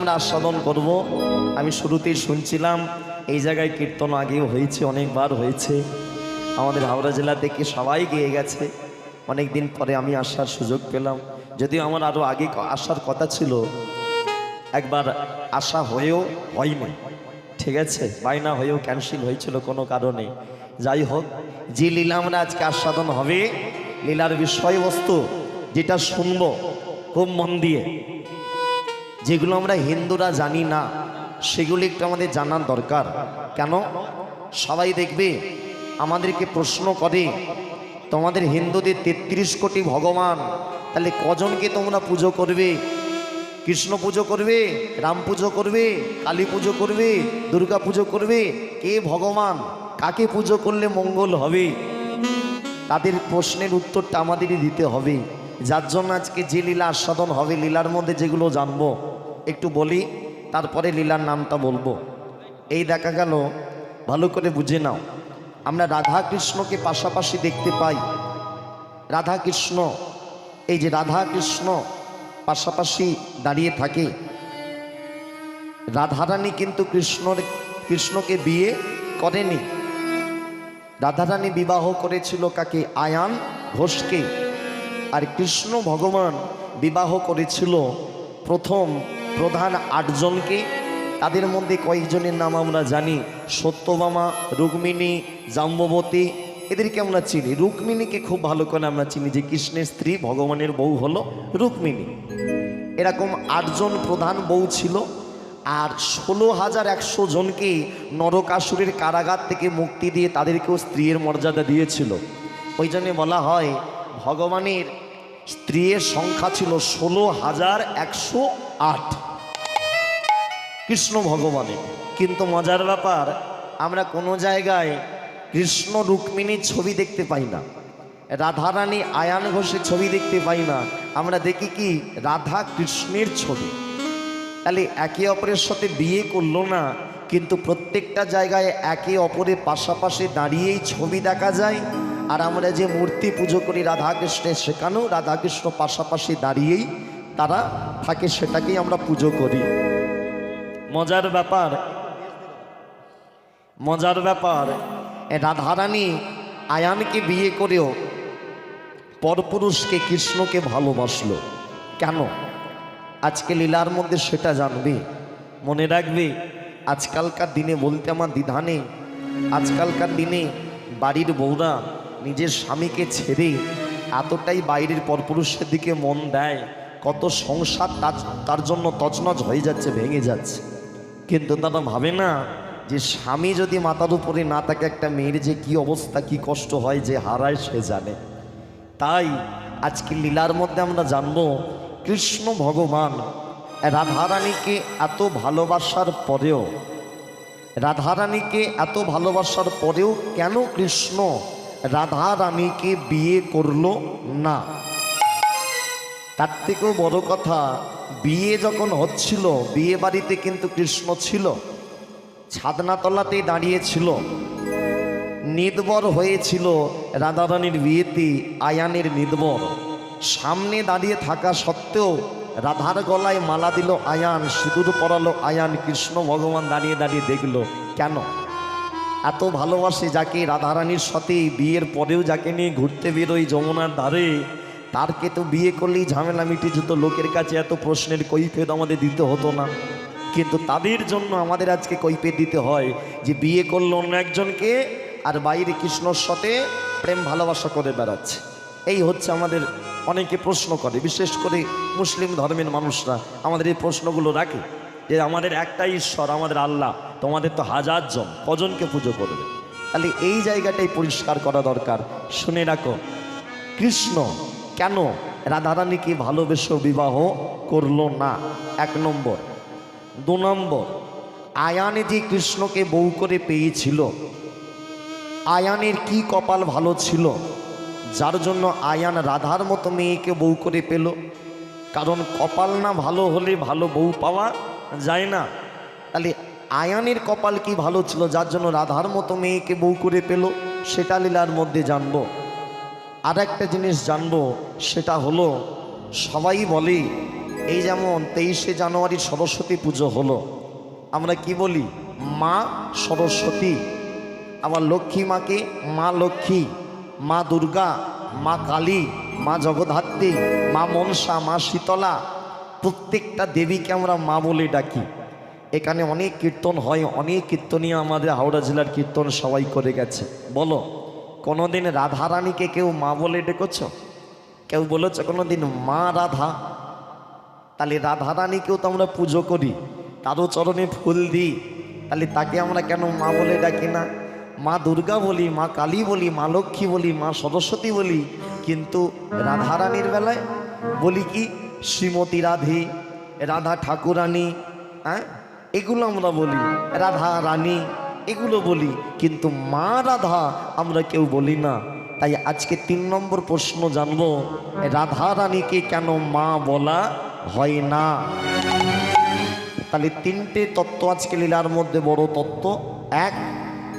আমরা আস্বাদন করব। আমি শুরুতেই শুনছিলাম এই জায়গায় কীর্তন আগেও হয়েছে, অনেকবার হয়েছে, আমাদের হাওড়া জেলা থেকে সবাই গেয়ে গেছে। অনেক দিন পরে আমি আসার সুযোগ পেলাম, যদিও আমার আরও আগে আসার কথা ছিল, একবার আসা হয়েও হয়নি, ঠিক আছে, বায়না হয়েও ক্যান্সেল হয়েছিল কোনো কারণে। যাই হোক, যে লীলা আমরা আজকে আস্বাদন হবে, লীলার বিষয়বস্তু যেটা শুনবো খুব মন দিয়ে, যেগুলো আমরা হিন্দুরা জানি না সেগুলো একটু আমাদের জানার দরকার। কেন? সবাই দেখবে আমাদেরকে প্রশ্ন করে, তোমাদের হিন্দুদের 33 কোটি ভগবান, তাহলে কজনকে তোমরা পুজো করবে? কৃষ্ণ পুজো করবে, রাম পুজো করবে, কালী পুজো করবে, দুর্গা পুজো করবে? কে ভগবান? কাকে পুজো করলে মঙ্গল হবে? তাদের প্রশ্নের উত্তরটা আমাদেরই দিতে হবে। যার জন্য আজকে যে লীলা আস্বাদন হবে, লীলার মধ্যে যেগুলো জানবো একটু বলি, তারপরে লীলার নামটা বলবো। এই দেখা গেল, ভালো করে বুঝে নাও, আমরা রাধা কৃষ্ণকে পাশাপাশি দেখতে পাই। রাধা কৃষ্ণ, এই যে রাধা কৃষ্ণ পাশাপাশি দাঁড়িয়ে থাকে। রাধারানী কিন্তু কৃষ্ণকে বিয়ে করেনি। রাধারানী বিবাহ করেছিল কাকে? আয়ান ঘোষকে। আর কৃষ্ণ ভগবান বিবাহ করেছিল প্রথম প্রধান 8 জনকে। তাদের মধ্যে কয়েকজনের নাম আমরা জানি, সত্যভামা, রুক্মিণী, জাম্ববতী, এদেরকে আমরা চিনি। রুক্মিণীকে খুব ভালো করে আমরা চিনি, যে কৃষ্ণের স্ত্রী, ভগবানের বউ হলো রুক্মিণী। এরকম 8 জন প্রধান বউ ছিল। আর 16,100 জনকে নরকাসুরের কারাগার থেকে মুক্তি দিয়ে তাদেরকেও স্ত্রীর মর্যাদা দিয়েছিল। ওই জন্যে বলা হয় ভগবানের স্ত্রীর সংখ্যা ছিল 16,108 কৃষ্ণ ভগবানের। কিন্তু মজার ব্যাপার, আমরা কোনো জায়গায় কৃষ্ণ রুক্মিণীর ছবি দেখতে পাই না, রাধারানী আয়ান ঘোষের ছবি দেখতে পাই না। আমরা দেখি কি? রাধা কৃষ্ণের ছবি। তাহলে একে অপরের সাথে বিয়ে করলো না, কিন্তু প্রত্যেকটা জায়গায় একে অপরের পাশাপাশি দাঁড়িয়েই ছবি দেখা যায়। আর আমরা যে মূর্তি পুজো করি রাধাকৃষ্ণের, সেখানেও রাধাকৃষ্ণ পাশাপাশি দাঁড়িয়েই তারা থাকে, সেটাকেই আমরা পুজো করি। মজার ব্যাপার, মজার ব্যাপার, রাধারানী আয়ানকে বিয়ে করেও পরপুরুষকে, কৃষ্ণকে ভালোবাসলো। কেন? আজকে লীলার মধ্যে সেটা জানবে। মনে রাখবে, আজকালকার দিনে বলতে আমার দ্বিধা নেই, আজকালকার দিনে বাড়ির বউরা নিজের স্বামীকে ছেড়ে এতটাই বাইরের পরপুরুষের দিকে মন দেয়, কত সংসার তার জন্য তছনছ হয়ে যাচ্ছে, ভেঙে যাচ্ছে। কিন্তু তারা ভাবে না যে স্বামী যদি মাথার উপরে না থাকে, একটা মেয়ের যে কি অবস্থা, কি কষ্ট হয়, যে হারায় সে জানে। তাই আজকে লীলার মধ্যে আমরা জানবো, কৃষ্ণ ভগবান রাধারানীকে এত ভালোবাসার পরেও, রাধারানীকে এত ভালোবাসার পরেও কেন কৃষ্ণ রাধারানীকে বিয়ে করলো না? তার থেকেও বড় কথা, বিয়ে যখন হচ্ছিল, বিয়ে বাড়িতে কিন্তু কৃষ্ণ ছিল, ছাদনাতলাতেই দাঁড়িয়েছিল। নিদবর হয়েছিল রাধারানীর বিয়েতে আয়ানের নিদবর। সামনে দাঁড়িয়ে থাকা সত্ত্বেও রাধার গলায় মালা দিল আয়ান, সিঁদুর পরালো আয়ান। কৃষ্ণ ভগবান দাঁড়িয়ে দাঁড়িয়ে দেখলো। কেন? এত ভালোবাসে যাকে, রাধারানীর সাথে বিয়ের পরেও যাকে নিয়ে ঘুরতে বেরোয় যমুনার ধারে, তারকে তো বিয়ে করলেই ঝামেলা মিটে যেত, লোকের কাছে এত প্রশ্নের কৈফিয়ত আমাদের দিতে হতো না। কিন্তু তাদের জন্য আমাদের আজকে কৈফিয়ত দিতে হয়, যে বিয়ে করলো অন্য একজনকে, আর বাইরে কৃষ্ণর সাথে প্রেম ভালোবাসা করে বেড়াচ্ছে। এই হচ্ছে আমাদের, অনেকে প্রশ্ন করে, বিশেষ করে মুসলিম ধর্মের মানুষরা আমাদের এই প্রশ্নগুলো রাখে, যে আমাদের একটাই ঈশ্বর, আমাদের আল্লাহ, তোমাদের তো 1000 জন, কজনকে পুজো করবে? তাহলে এই জায়গাটাই পরিষ্কার করা দরকার। শুনে রাখো, কৃষ্ণ কেন রাধারানীকে ভালোবেসে বিবাহ করলো না? 1 নম্বর। 2 নম্বর, আয়ানে যে কৃষ্ণকে বউ করে পেয়েছিল, আয়ানের কি কপাল ভালো ছিল, যার জন্য আয়ান রাধার মতো মেয়েকে বউ করে পেল? কারণ কপাল না ভালো হলে ভালো বউ পাওয়া যায় না। তাহলে আয়ানের কপাল কি ভালো ছিল, যার জন্য রাধার মতো মেয়েকে বউ করে পেল? সেটা লীলার মধ্যে জানবো। আর একটা জিনিস জানবো, সেটা হলো, সবাই বলে এই যেমন 23শে জানুয়ারি সরস্বতী পুজো হলো, আমরা কি বলি? মা সরস্বতী। আবার লক্ষ্মী মাকে মা লক্ষ্মী, মা দুর্গা, মা কালী, মা জগদ্ধাত্রী, মা মনসা, মা শীতলা, প্রত্যেকটা দেবীকে আমরা মা বলে ডাকি। এখানে অনেক কীর্তন হয়, অনেক কীর্তনীয় আমাদের হাওড়া জেলার কীর্তন সবাই করে গেছে। বলো, কোনোদিন রাধারানীকে কেউ মা বলে ডেকেছ? কেউ বলেছ কোনোদিন মা রাধা? তাহলে রাধারানীকেও তো আমরা পুজো করি, তারও চরণে ফুল দিই, তাহলে তাকে আমরা কেন মা বলে ডাকি না? মা দুর্গা বলি, মা কালী বলি, মা লক্ষ্মী বলি, মা সরস্বতী বলি, কিন্তু রাধারানীর বেলায় বলি কি? শ্রীমতী রাধে, রাধা ঠাকুরানী, হ্যাঁ এগুলো আমরা বলি, রাধা রানী এগুলো বলি, কিন্তু মা রাধা আমরা কেউ বলি না। তাই আজকে 3 নম্বর প্রশ্ন জানবো, রাধা রানীকে কেন মা বলা হয় না? তাহলে 3টে তত্ত্ব আজকে লীলার মধ্যে, বড় তত্ত্ব। 1,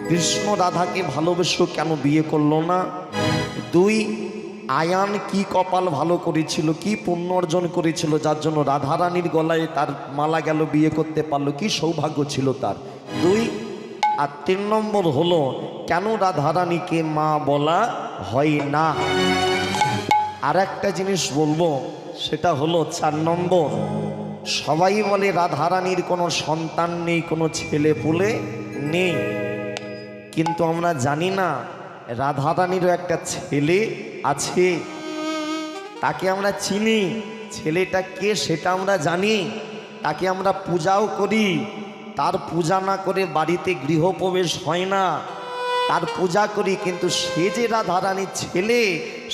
কৃষ্ণ রাধাকে ভালোবেসে কেন বিয়ে করলো না? 2, আয়ান কি কপাল ভালো করেছিল, কি পুণ্য অর্জন করেছিল যার জন্য রাধারানীর গলায় তার মালা গেল, বিয়ে করতে পারলো, কি সৌভাগ্য ছিল তার। 2 আর 3 নম্বর হলো, কেন রাধারানীকে মা বলা হয় না? আর একটা জিনিস বলবো, সেটা হলো 4 নম্বর। সবাই বলে রাধারানীর কোনো সন্তান নেই, কোনো ছেলে পুলে নেই, কিন্তু আমরা জানি না রাধারানীরও একটা ছেলে আছে, তাকে আমরা চিনি। ছেলেটা কে সেটা আমরা জানি, তাকে আমরা পূজাও করি। তার পূজা না করে বাড়িতে গৃহপ্রবেশ হয় না। তার পূজা করি, কিন্তু সে যে রাধারানীর ছেলে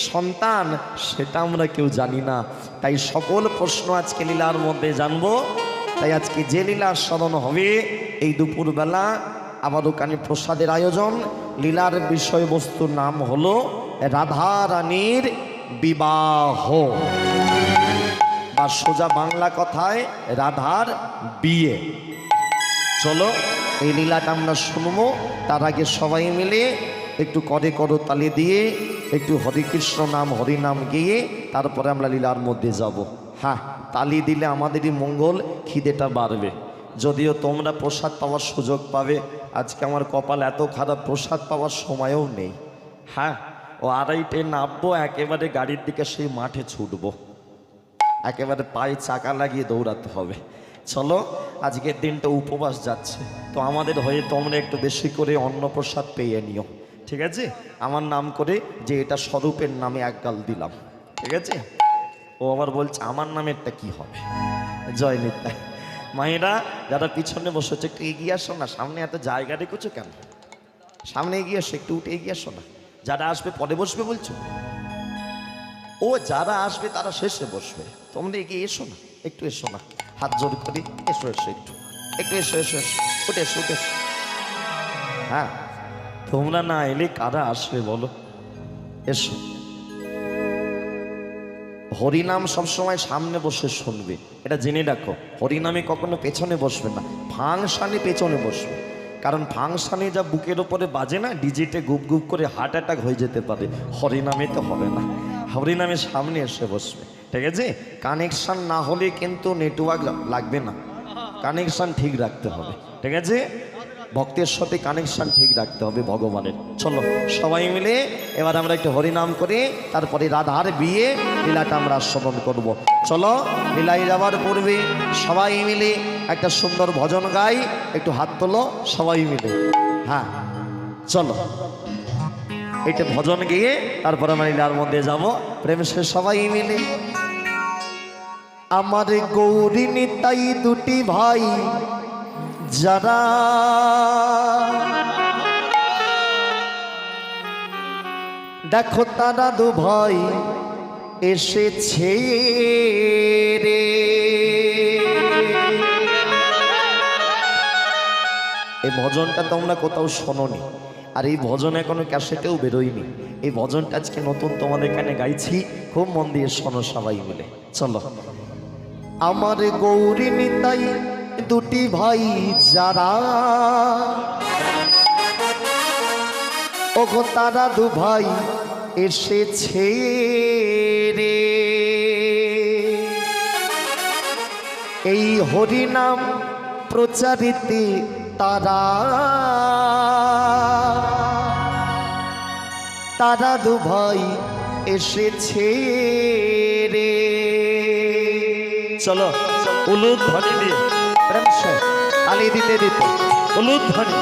সন্তান সেটা আমরা কেউ জানি না। তাই সকল প্রশ্ন আজকে লীলার মধ্যে জানবো। তাই আজকে যে লীলা স্মরণ হবে এই দুপুরবেলা, আবার ওখানে প্রসাদের আয়োজন। লীলার বিষয়বস্তুর নাম হলো রাধারানীর বিবাহ, বা সোজা বাংলা কথায় রাধার বিয়ে। চলো এই লীলাটা আমরা শুনবো। তার আগে সবাই মিলে একটু করে করতালি দিয়ে একটু হরে কৃষ্ণ নাম হরিনাম গিয়ে তারপরে আমরা লীলার মধ্যে যাব। হ্যাঁ, তালি দিলে আমাদেরই মঙ্গল, খিদেটা বাড়বে। যদিও তোমরা প্রসাদ পাওয়ার সুযোগ পাবে, আজকে আমার কপাল এত খারাপ, প্রসাদ পাওয়ার সময়ও নেই। হ্যাঁ, ও 2:30টায় নামবো, একেবারে গাড়ির দিকে সেই মাঠে ছুটবো, একেবারে পায়ে চাকা লাগিয়ে দৌড়াতে হবে। চলো, আজকের দিনটা উপবাস যাচ্ছে, তো আমাদের হয়ে তোমরা একটু বেশি করে অন্নপ্রসাদ পেয়ে নিও, ঠিক আছে? আমার নাম করে, যে এটা স্বরূপের নামে 1 গাল দিলাম, ঠিক আছে? ও আবার বলছে আমার নামেরটা কি হবে? জয় নিতাই। মায়েরা যারা পিছনে বসেছে একটু এগিয়ে আসো না, সামনে এত জায়গা রেখেছো কেন? সামনে এগিয়ে আসো, একটু উঠে এগিয়ে আসো না। যারা আসবে পরে বসবে বলছো, ও যারা আসবে তারা শেষে বসবে, তোমরা এগিয়ে এসো না, একটু এসো না, হাত জোর করি, এসো এসো, একটু একটু এসো এসো এসো, উঠে এসো উঠে এসো। হ্যাঁ, তোমরা না এলে কারা আসবে বলো? এসো। হরিনাম সবসময় সামনে বসে শুনবে, এটা জেনে রাখো। হরিনামে কখনো পেছনে বসবে না, ফাংশানে পেছনে বসবে। কারণ ফাংশানে যা বুকের ওপরে বাজে না, ডিজিটে গুপ গুপ করে হার্ট অ্যাটাক হয়ে যেতে পারে, হরিনামে তো হবে না। হরিনামে সামনে এসে বসবে, ঠিক আছে? কানেকশান না হলে কিন্তু নেটওয়ার্ক লাগবে না, কানেকশান ঠিক রাখতে হবে, ঠিক আছে? ভক্তের সাথে কানেকশান ঠিক রাখতে হবে ভগবানের। চলো সবাই মিলে এবার আমরা একটু হরিনাম করে তারপরে রাধার বিয়ে লীলাটা আমরা শ্রবণ করব। চলো, লীলায় যাওয়ার পূর্বে সবাই মিলে একটা সুন্দর ভজন গাই, একটু হাত তোলো সবাই মিলে। হ্যাঁ চলো, এটা ভজন গিয়ে তারপরে আমরা লীলার মধ্যে যাব প্রেম সে সবাই মিলে। আমার গৌরী নিতাই দুটি ভাই যারা দেখো তারা 2 ভাই এসেছে রে। এই ভজনটা তোমরা কোথাও শোনোনি, আর এই ভজন এখনো ক্যাসেটেও বেরোয়নি। এই ভজনটা আজকে নতুন তোমাদের এখানে গাইছি, খুব মন দিয়ে শোনো সবাই মিলে। চলো, আমার গৌরী নিতাই দুটি ভাই যারা, ওগো তারা 2 ভাই এসেছে রে। এই হরি নাম প্রচারিতে তারা তারা দু ভাই এসেছে রে। চলো উলুধ্বনি দিয়ে প্রেম সে তালি দিতে দিতে উলুধ্বনি।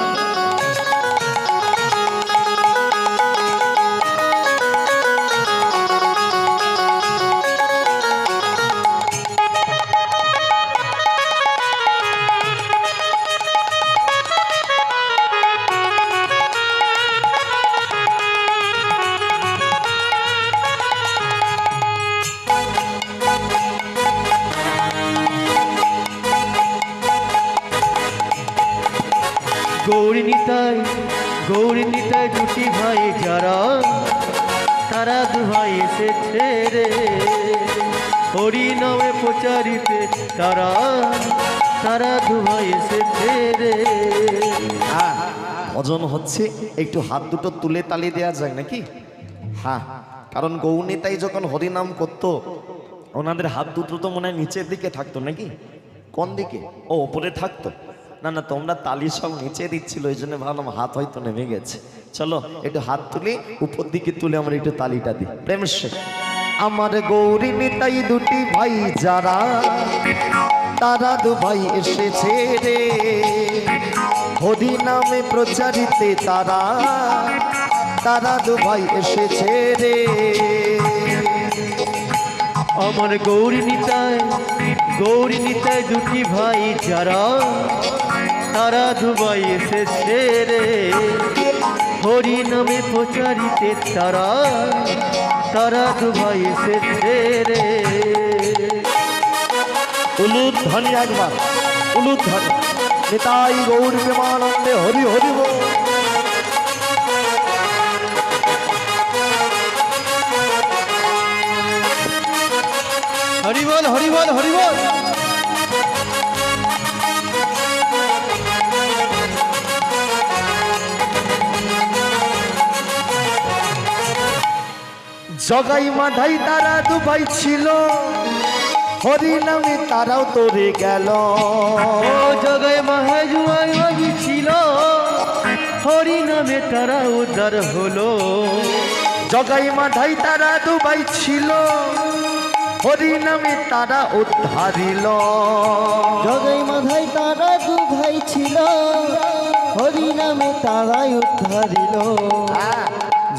গৌরী নিতাই দুটি ভাই যারা তারা দু ভাই এসেছে রে। হরি নামে প্রচারিতে তারা তারা দু ভাই এসেছে রে। ভজন হচ্ছে, একটু হাত দুটো তুলে তালি দেওয়া যায় নাকি? হ্যাঁ, কারণ গৌরনিতাই যখন হরিনাম করতো ওনাদের হাত দুটো তো মনে হয় নিচের দিকে থাকতো নাকি? কোন দিকে? ও ওপরে থাকতো। না না, তোমরা তালি সব নিচে দিচ্ছিল, ওই জন্য ভাবলাম হাত হয়তো নেমে গেছে। চলো একটু হাত তুলে উপর দিকে তুলে আমরা একটু তালিটা দিই প্রেমের সাথে। আমার গৌরী নিতাই দুটি ভাই যারা তারা দু ভাই এসেছে রে। হরি নামে প্রচারিতে তারা তারা দু ভাই এসেছে রে। আমার গৌরী নিতাই দুটি ভাই যারা তারা দু ভাই এসেছে রে। হরি নামে প্রচারিতে তারা তারা দু ভাই এসেছে রে। উলুধ্বনি একবার, উলুধ্বনি। নিতাই গৌর প্রেমানন্দে হরি হরি বল। হরি বল হরি বল হরি বল। জগাই মাধাই তারা দু ভাই ছিল, হরি নামে তারাও তোরে গেল। ও জগাই মাহাজুয়াই ভাবি ছিল, হরি নামে তারা উদ্ধার হলো। জগাই মাধাই তারা দু ভাই ছিল, হরি নামে তারা উদ্ধারিল। জগাই মাধাই তারা দু ভাই ছিল, হরি নামে তারাই উদ্ধারিল।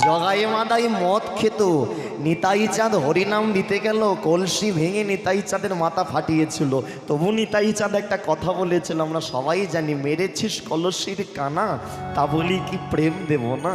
জগাই মাদাই মদ খেত, নিতাই চাঁদ হরিনাম দিতে গেল, কলসি ভেঙে নিতাই চাঁদের মাথা ফাটিয়েছিল। তবু নিতাই চাঁদ একটা কথা বলেছিল, আমরা সবাই জানি, মেরেছিস কলসির কানা তা বলি কি প্রেম দেব না।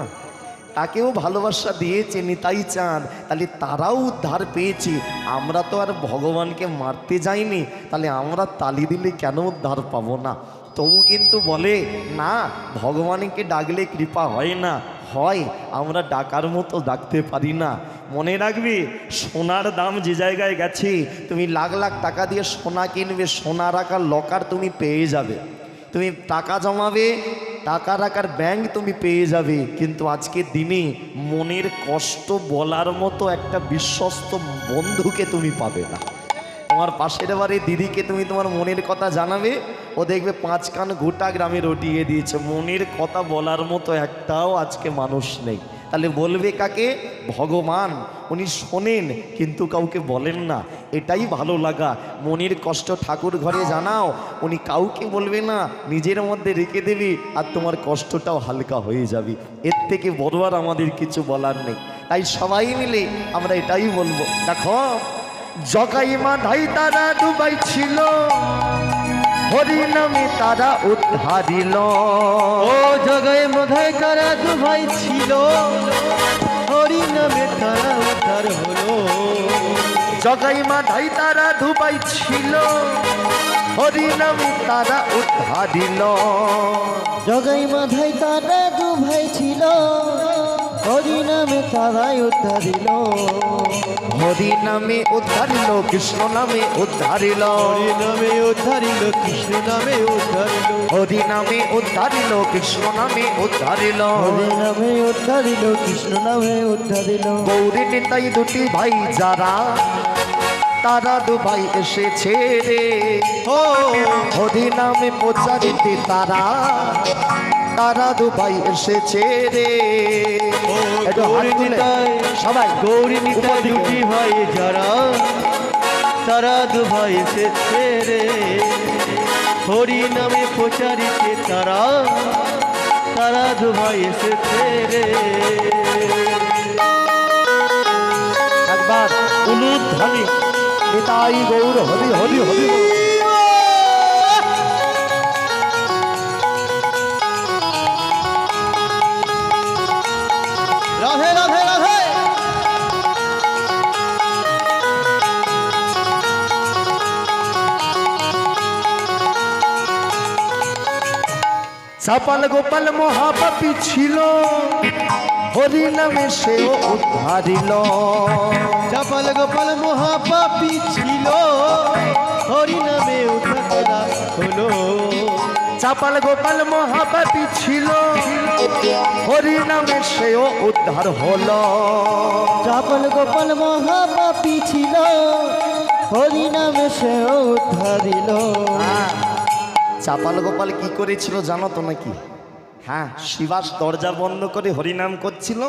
তাকেও ভালোবাসা দিয়েছে নিতাই চাঁদ, তাহলে তারাও উদ্ধার পেয়েছি। আমরা তো আর ভগবানকে মারতে যাইনি, তাহলে আমরা তালি দিলে কেন উদ্ধার পাবো না? তবু কিন্তু বলে না, ভগবানকে ডাকলে কৃপা হয় না, হয় আমরা ডাকার মতো ডাকতে পারি না। মনে রাখবি, সোনার দাম যে জায়গায় গেছে, তুমি লাখ লাখ টাকা দিয়ে সোনা কিনবে, সোনা রাখার লকার তুমি পেয়ে যাবে, তুমি টাকা জমাবে, টাকা রাখার ব্যাংক তুমি পেয়ে যাবে, কিন্তু আজকের দিনে মনের কষ্ট বলার মতো একটা বিশ্বস্ত বন্ধুকে তুমি পাবে না। তোমার পাশের বাড়ির দিদিকে তুমি তোমার মনের কথা জানাবে, ও দেখবে 5 কান গোটা গ্রামে রটিয়ে দিয়েছে। মনের কথা বলার মতো একটাও আজকে মানুষ নেই। তাহলে বলবে কাকে? ভগবান। উনি শোনেন কিন্তু কাউকে বলেন না, এটাই ভালো লাগা। মনের কষ্ট ঠাকুর ঘরে জানাও, উনি কাউকে বলবে না, নিজের মধ্যে রেখে দেবে, আর তোমার কষ্টটাও হালকা হয়ে যাবে। এর থেকে বড় আর আমাদের কিছু বলার নেই। তাই সবাই মিলে আমরা এটাই বলবো। দেখো, জগাই মাধাই তারা দু ভাই ছিল, হরি নামে তারা উদ্ধারিল। ও জগাই মাধাই তারা দু ভাই ছিল, হরি নামে তারা উদ্ধার হলো। জগাই মাধাই তারা দু ভাই ছিল, হরি নামে তারা উদ্ধারিল। জগাই মাধাই তারা দু ভাই ছিল, হরি নামে তারাই উদ্ধারিল। হরি নামে উদ্ধারিল, কৃষ্ণ নামে উদ্ধারিল। হরি নামে উদ্ধারিল, কৃষ্ণ নামে উদ্ধারিল। হরি নামে উদ্ধারিল, কৃষ্ণ নামে উদ্ধারিল। হরি নামে উদ্ধারিল, কৃষ্ণ নামে উদ্ধারিল। গৌরী নিতাই দুটি ভাই যারা তারা দুভাই এসেছে রে ও হরি নামে প্রচারিতে তারা তারা দুভাই এসেছে রে একটু হাত গৌরী তুলে নিতাই, সবাই গৌরী নিতাই উপর দিকে। দুটি ভাই যারা তারা দুভাই এসেছে রে হরি নামে প্রচারিতে তারা তারা দুভাই এসেছে রে একবার উলুধ্বনি নিতাই গৌর হরি হরি হরি বল। রাধে রাধে রাধে চাপাল গোপাল মহাপাপী ছিল হরি নামে সেও উদ্ধারিল চাপাল গোপাল মহাপাপী ছিল হরি নামে উদ্ধার হলো চাপাল গোপাল মহাপাপী ছিল হরি নামে সেও উদ্ধার হলো চাপল গোপাল মহাপাপী ছিল হরি নামে সে উদ্ধারিল চাপাল গোপাল কি করেছিল জানো তো নাকি? হ্যাঁ, শিবাস দরজা বন্ধ করে হরিনাম করছিল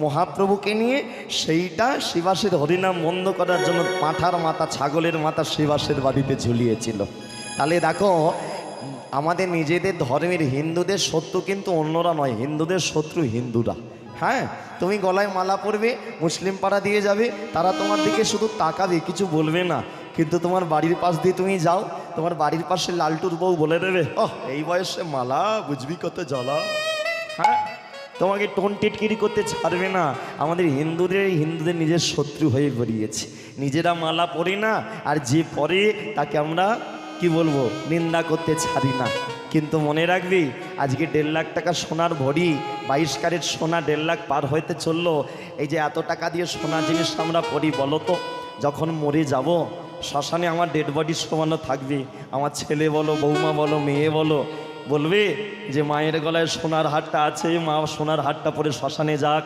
মহাপ্রভুকে নিয়ে, সেইটা শিবাসের হরিনাম বন্ধ করার জন্য পাঁঠার মাথা ছাগলের মাথা শিবাসের বাড়িতে ঝুলিয়েছিল। তাহলে দেখো আমাদের নিজেদের ধর্মের হিন্দুদের শত্রু কিন্তু অন্যরা নয়, হিন্দুদের শত্রু হিন্দুরা। হ্যাঁ, তুমি গলায় মালা পরবে, মুসলিম পাড়া দিয়ে যাবে, তারা তোমার দিকে শুধু তাকাবে, কিছু বলবে না। কিন্তু তোমার বাড়ির পাশ দিয়ে তুমি যাও, তোমার বাড়ির পাশে লালটুর বউ বলে দেবে, ওহ এই বয়সে মালা বুঝবি কত জ্বালা। হ্যাঁ, তোমাকে টোন টিটকিরি করতে ছাড়বে না। আমাদের হিন্দুদের নিজের শত্রু হয়ে বেরিয়েছে। নিজেরা মালা পরি না, আর যে পরে তাকে আমরা কি বলবো নিন্দা করতে ছাড়ি না। কিন্তু মনে রাখবি, আজকে 1.5 লাখ টাকা সোনার ভরি, 22 ক্যারেট সোনা 1.5 লাখ পার হইতে চললো। এই যে এত টাকা দিয়ে সোনা জিনিস আমরা পরি, বলো তো যখন মরে যাব শ্মশানে আমার ডেড বডি সমানো থাকবে, আমার ছেলে বলো, বৌমা বলো, মেয়ে বলো, বলবে যে মায়ের গলায় সোনার হারটা আছে, মা সোনার হারটা পরে শ্মশানে যাক।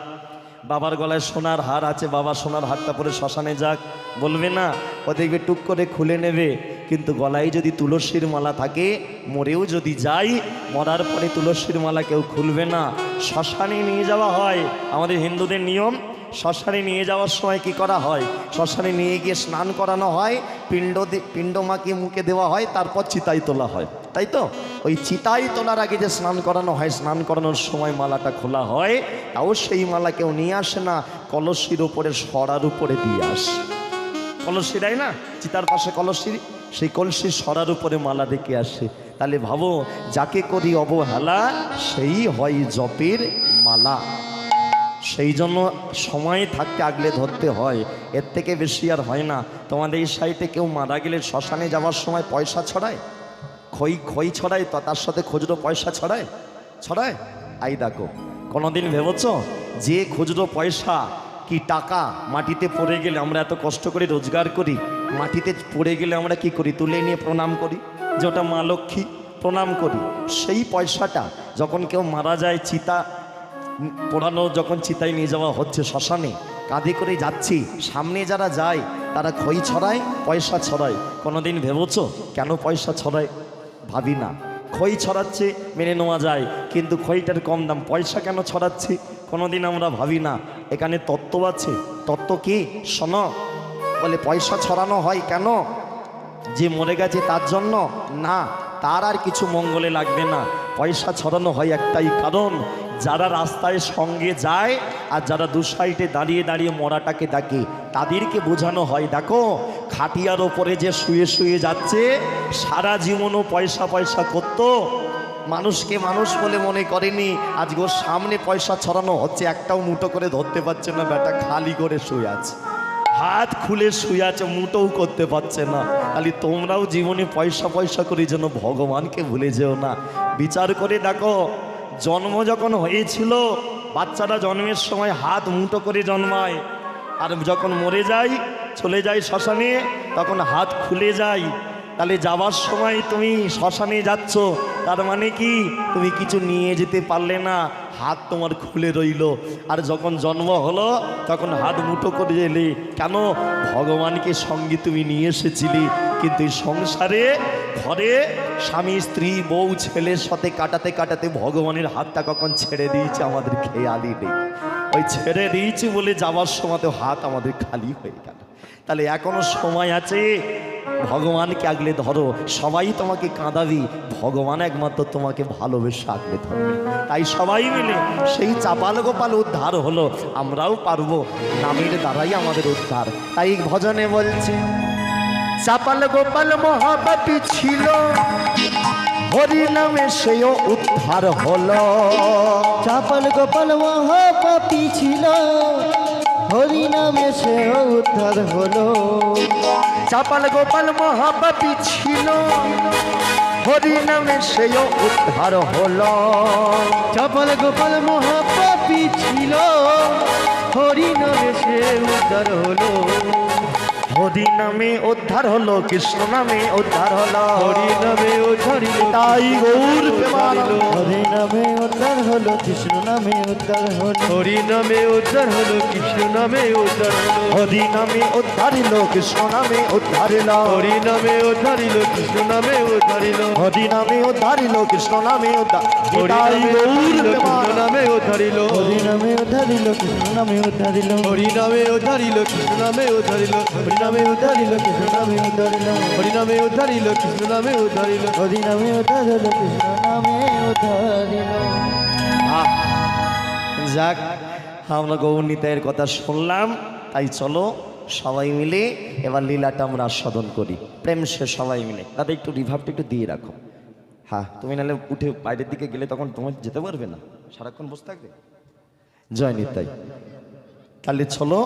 বাবার গলায় সোনার হার আছে, বাবা সোনার হারটা পরে শ্মশানে যাক, বলবে না? ও দেখবে টুক করে খুলে নেবে। কিন্তু গলায় যদি তুলসীর মালা থাকে, মরেও যদি যাই, মরার পরে তুলসীর মালা কেউ খুলবে না, শ্মশানে নিয়ে যাওয়া হয়। আমাদের হিন্দুদের নিয়ম, শ্মশানে নিয়ে যাওয়ার সময় কি করা হয়? শ্মশানে নিয়ে গিয়ে স্নান করানো হয়, পিণ্ড মাকে মুখে দেওয়া হয়, তারপর চিতাই তোলা হয়, তাই তো? ওই চিতাই তোলার আগে যে স্নান করানো হয়, স্নান করানোর সময় মালাটা খোলা হয়, তাও সেই মালা কেউ নিয়ে আসে না, কলসির উপরে সরার উপরে দিয়ে আসে। কলসি দেয় না চিতার পাশে কলসি, সেই কলসির সরার উপরে মালা রেখে আসে। তাহলে ভাবো, যাকে করি অবহেলা সেই হয় জপের মালা। সেই জন্য সময় থাকতে আগলে ধরতে হয়, এর থেকে বেশি আর হয় না। তোমাদের এই সাইডে কেউ মারা গেলে শ্মশানে যাওয়ার সময় পয়সা ছড়ায়, খই ছড়ায়, তো তার সাথে খুচরো পয়সা ছড়ায়। আই দেখো, কোনোদিন ভেবেছ যে খুচরো পয়সা কি টাকা মাটিতে পড়ে গেলে, আমরা এত কষ্ট করে রোজগার করি, মাটিতে পড়ে গেলে আমরা কি করি? তুলে নিয়ে প্রণাম করি, যে ওটা মা লক্ষ্মী, প্রণাম করি। সেই পয়সাটা যখন কেউ মারা যায়, চিতা পোড়ানো যখন চিতায় নিয়ে যাওয়া হচ্ছে শ্মশানে, কাঁধে করে যাচ্ছি, সামনে যারা যায় তারা খই ছড়ায়, পয়সা ছড়ায়। কোনোদিন ভেবেছ কেন পয়সা ছড়ায়? ভাবি না। খই ছড়াচ্ছে মেনে নেওয়া যায়, কিন্তু খইটার কম দাম, পয়সা কেন ছড়াচ্ছে কোনোদিন আমরা ভাবি না। এখানে তত্ত্ব আছে। তত্ত্ব কি? শোনো। বলে পয়সা ছড়ানো হয় কেন? যে মরে গেছে তার জন্য না, তার আর কিছু মঙ্গলে লাগবে না। পয়সা ছড়ানো হয় একটাই কারণ, যারা রাস্তায় সঙ্গে যায় আর যারা দু সাইডে দাঁড়িয়ে দাঁড়িয়ে মরাটাকে ডাকে, তাদেরকে বোঝানো হয়, দেখো খাটিয়ার ওপরে যে শুয়ে শুয়ে যাচ্ছে, সারা জীবনও পয়সা করতো, মানুষকে মানুষ বলে মনে করেনি, আজকে ওর সামনে পয়সা ছড়ানো হচ্ছে, একটাও মুঠো করে ধরতে পারছে না, বেটা খালি করে শুয়ে আছে, হাত খুলে শুয়ে আছে, মুটোও করতে পারছে না। খালি তোমরাও জীবনে পয়সা করে যেন ভগবানকে ভুলে যেও না। বিচার করে দেখো, জন্ম যখন হয়েছিল, বাচ্চারা জন্মের সময় হাত মুঠো করে জন্মায়, আর যখন মরে যায়, চলে যায় শ্মশানে, তখন হাত খুলে যায়। তাহলে যাওয়ার সময় তুমি শ্মশানে যাচ্ছ, তার মানে কি? তুমি কিছু নিয়ে যেতে পারলে না, হাত তোমার খুলে রইল। আর যখন জন্ম হলো তখন হাত মুঠো করে এলে, কেন? ভগবানকে সঙ্গে তুমি নিয়ে এসেছিলি, কিন্তু এই সংসারে ঘরে স্বামী স্ত্রী বউ ছেলের সাথে কাটাতে কাটাতে ভগবানের হাতটা কখন ছেড়ে দিয়েছে আমাদের খেয়ালই নেই। ওই ছেড়ে দিয়েছি বলে যাওয়ার সময় তো হাত আমাদের খালি হয়ে গেল। তাহলে এখনো সময় আছে, ভগবানকে আগলে ধরো। সবাই তোমাকে কাঁদাবি, ভগবান একমাত্র তোমাকে ভালোবেসে আগলে ধরবে। তাই সবাই মিলে সেই চাপাল গোপাল উদ্ধার হলো, আমরাও পারবো, নামের দ্বারাই আমাদের উদ্ধার। তাই ভজনে বলছে, চাপাল গোপাল মহাপাপী ছিল, হরি নামে সেও উদ্ধার হলো। চাপাল গোপাল মহাপাপী ছিল, হরি নামে সে উদ্ধার হলো। চাপাল গোপাল মহাপাপী ছিল, হরি নামে সেও উদ্ধার হলো। চাপাল গোপাল মহাপাপী ছিল, হরি নামে সে উদ্ধার হলো। হরি নামে উদ্ধার হলো, কৃষ্ণ নামে উদ্ধার হলো। হরি নামে উদ্ধারিল, তাই গৌর প্রেমানন্দ। হরি নামে উদ্ধার হলো, কৃষ্ণ নামে উদ্ধার হলো। হরি নামে উদ্ধার হলো, কৃষ্ণ নামে উদ্ধার হলো। হরি নামে উদ্ধারিল, কৃষ্ণ নামে উদ্ধারিল। হরি নামে উদ্ধারিল, কৃষ্ণ নামে উদ্ধারিল। হরি নামে উদ্ধারিল, কৃষ্ণ নামে উদ্ধার। হরি তাই নামে গৌর উদ্ধারিল, কৃষ্ণ প্রেমানন্দ। নামে উদ্ধারিল। হরি নামে উদ্ধারিল, কৃষ্ণ নামে উদ্ধারিল। হরি নামে উদ্ধারিল, কৃষ্ণ নামে উদ্ধারিল। হরি নামে উদ্ধারিল, কৃষ্ণ নামে উদ্ধারিল। হরি নামে উদ্ধারিল, কৃষ্ণ নামে উদ্ধারিল। হরি নামে উদ্ধারিল, কৃষ্ণ নামে উদ্ধারিল। আহ, যাক, আমরা গৌরনীতায়ের কথা শুনলাম। তাই চলো সবাই মিলে এবার লীলাটা আমরা আস্বাদন করি প্রেম সে সবাই মিলে। দাদা একটু রিভাবটা একটু দিয়ে রাখো। হ্যাঁ, তুমি নাহলে উঠে বাইরের দিকে গেলে তখন তোমার যেতে পারবে না, সারাক্ষণ বসে থাকবে। জয় নিতাই। তাহলে চলো,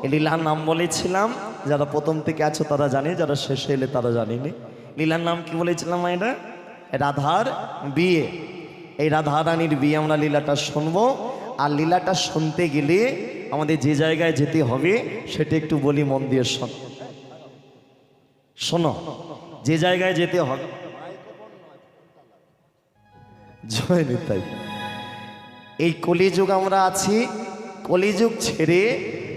এই লীলার নাম বলেছিলাম, যারা প্রথম থেকে আছো তারা জানে, যারা শেষে এলে তারা জানেনি। লীলার নাম কি বলেছিলাম এটা? রাধার বিয়ে। এই রাধা রানীর বিয়ে আমরা লীলাটা শুনবো। আর লীলাটা শুনতে গেলে আমাদের যে জায়গায় যেতে হবে সেটা একটু বলি, মন দিয়ে শোনো। যে জায়গায় যেতে হবে, জয় নিতাই। এই কলিযুগ আমরা আছি, কলিযুগ ছেড়ে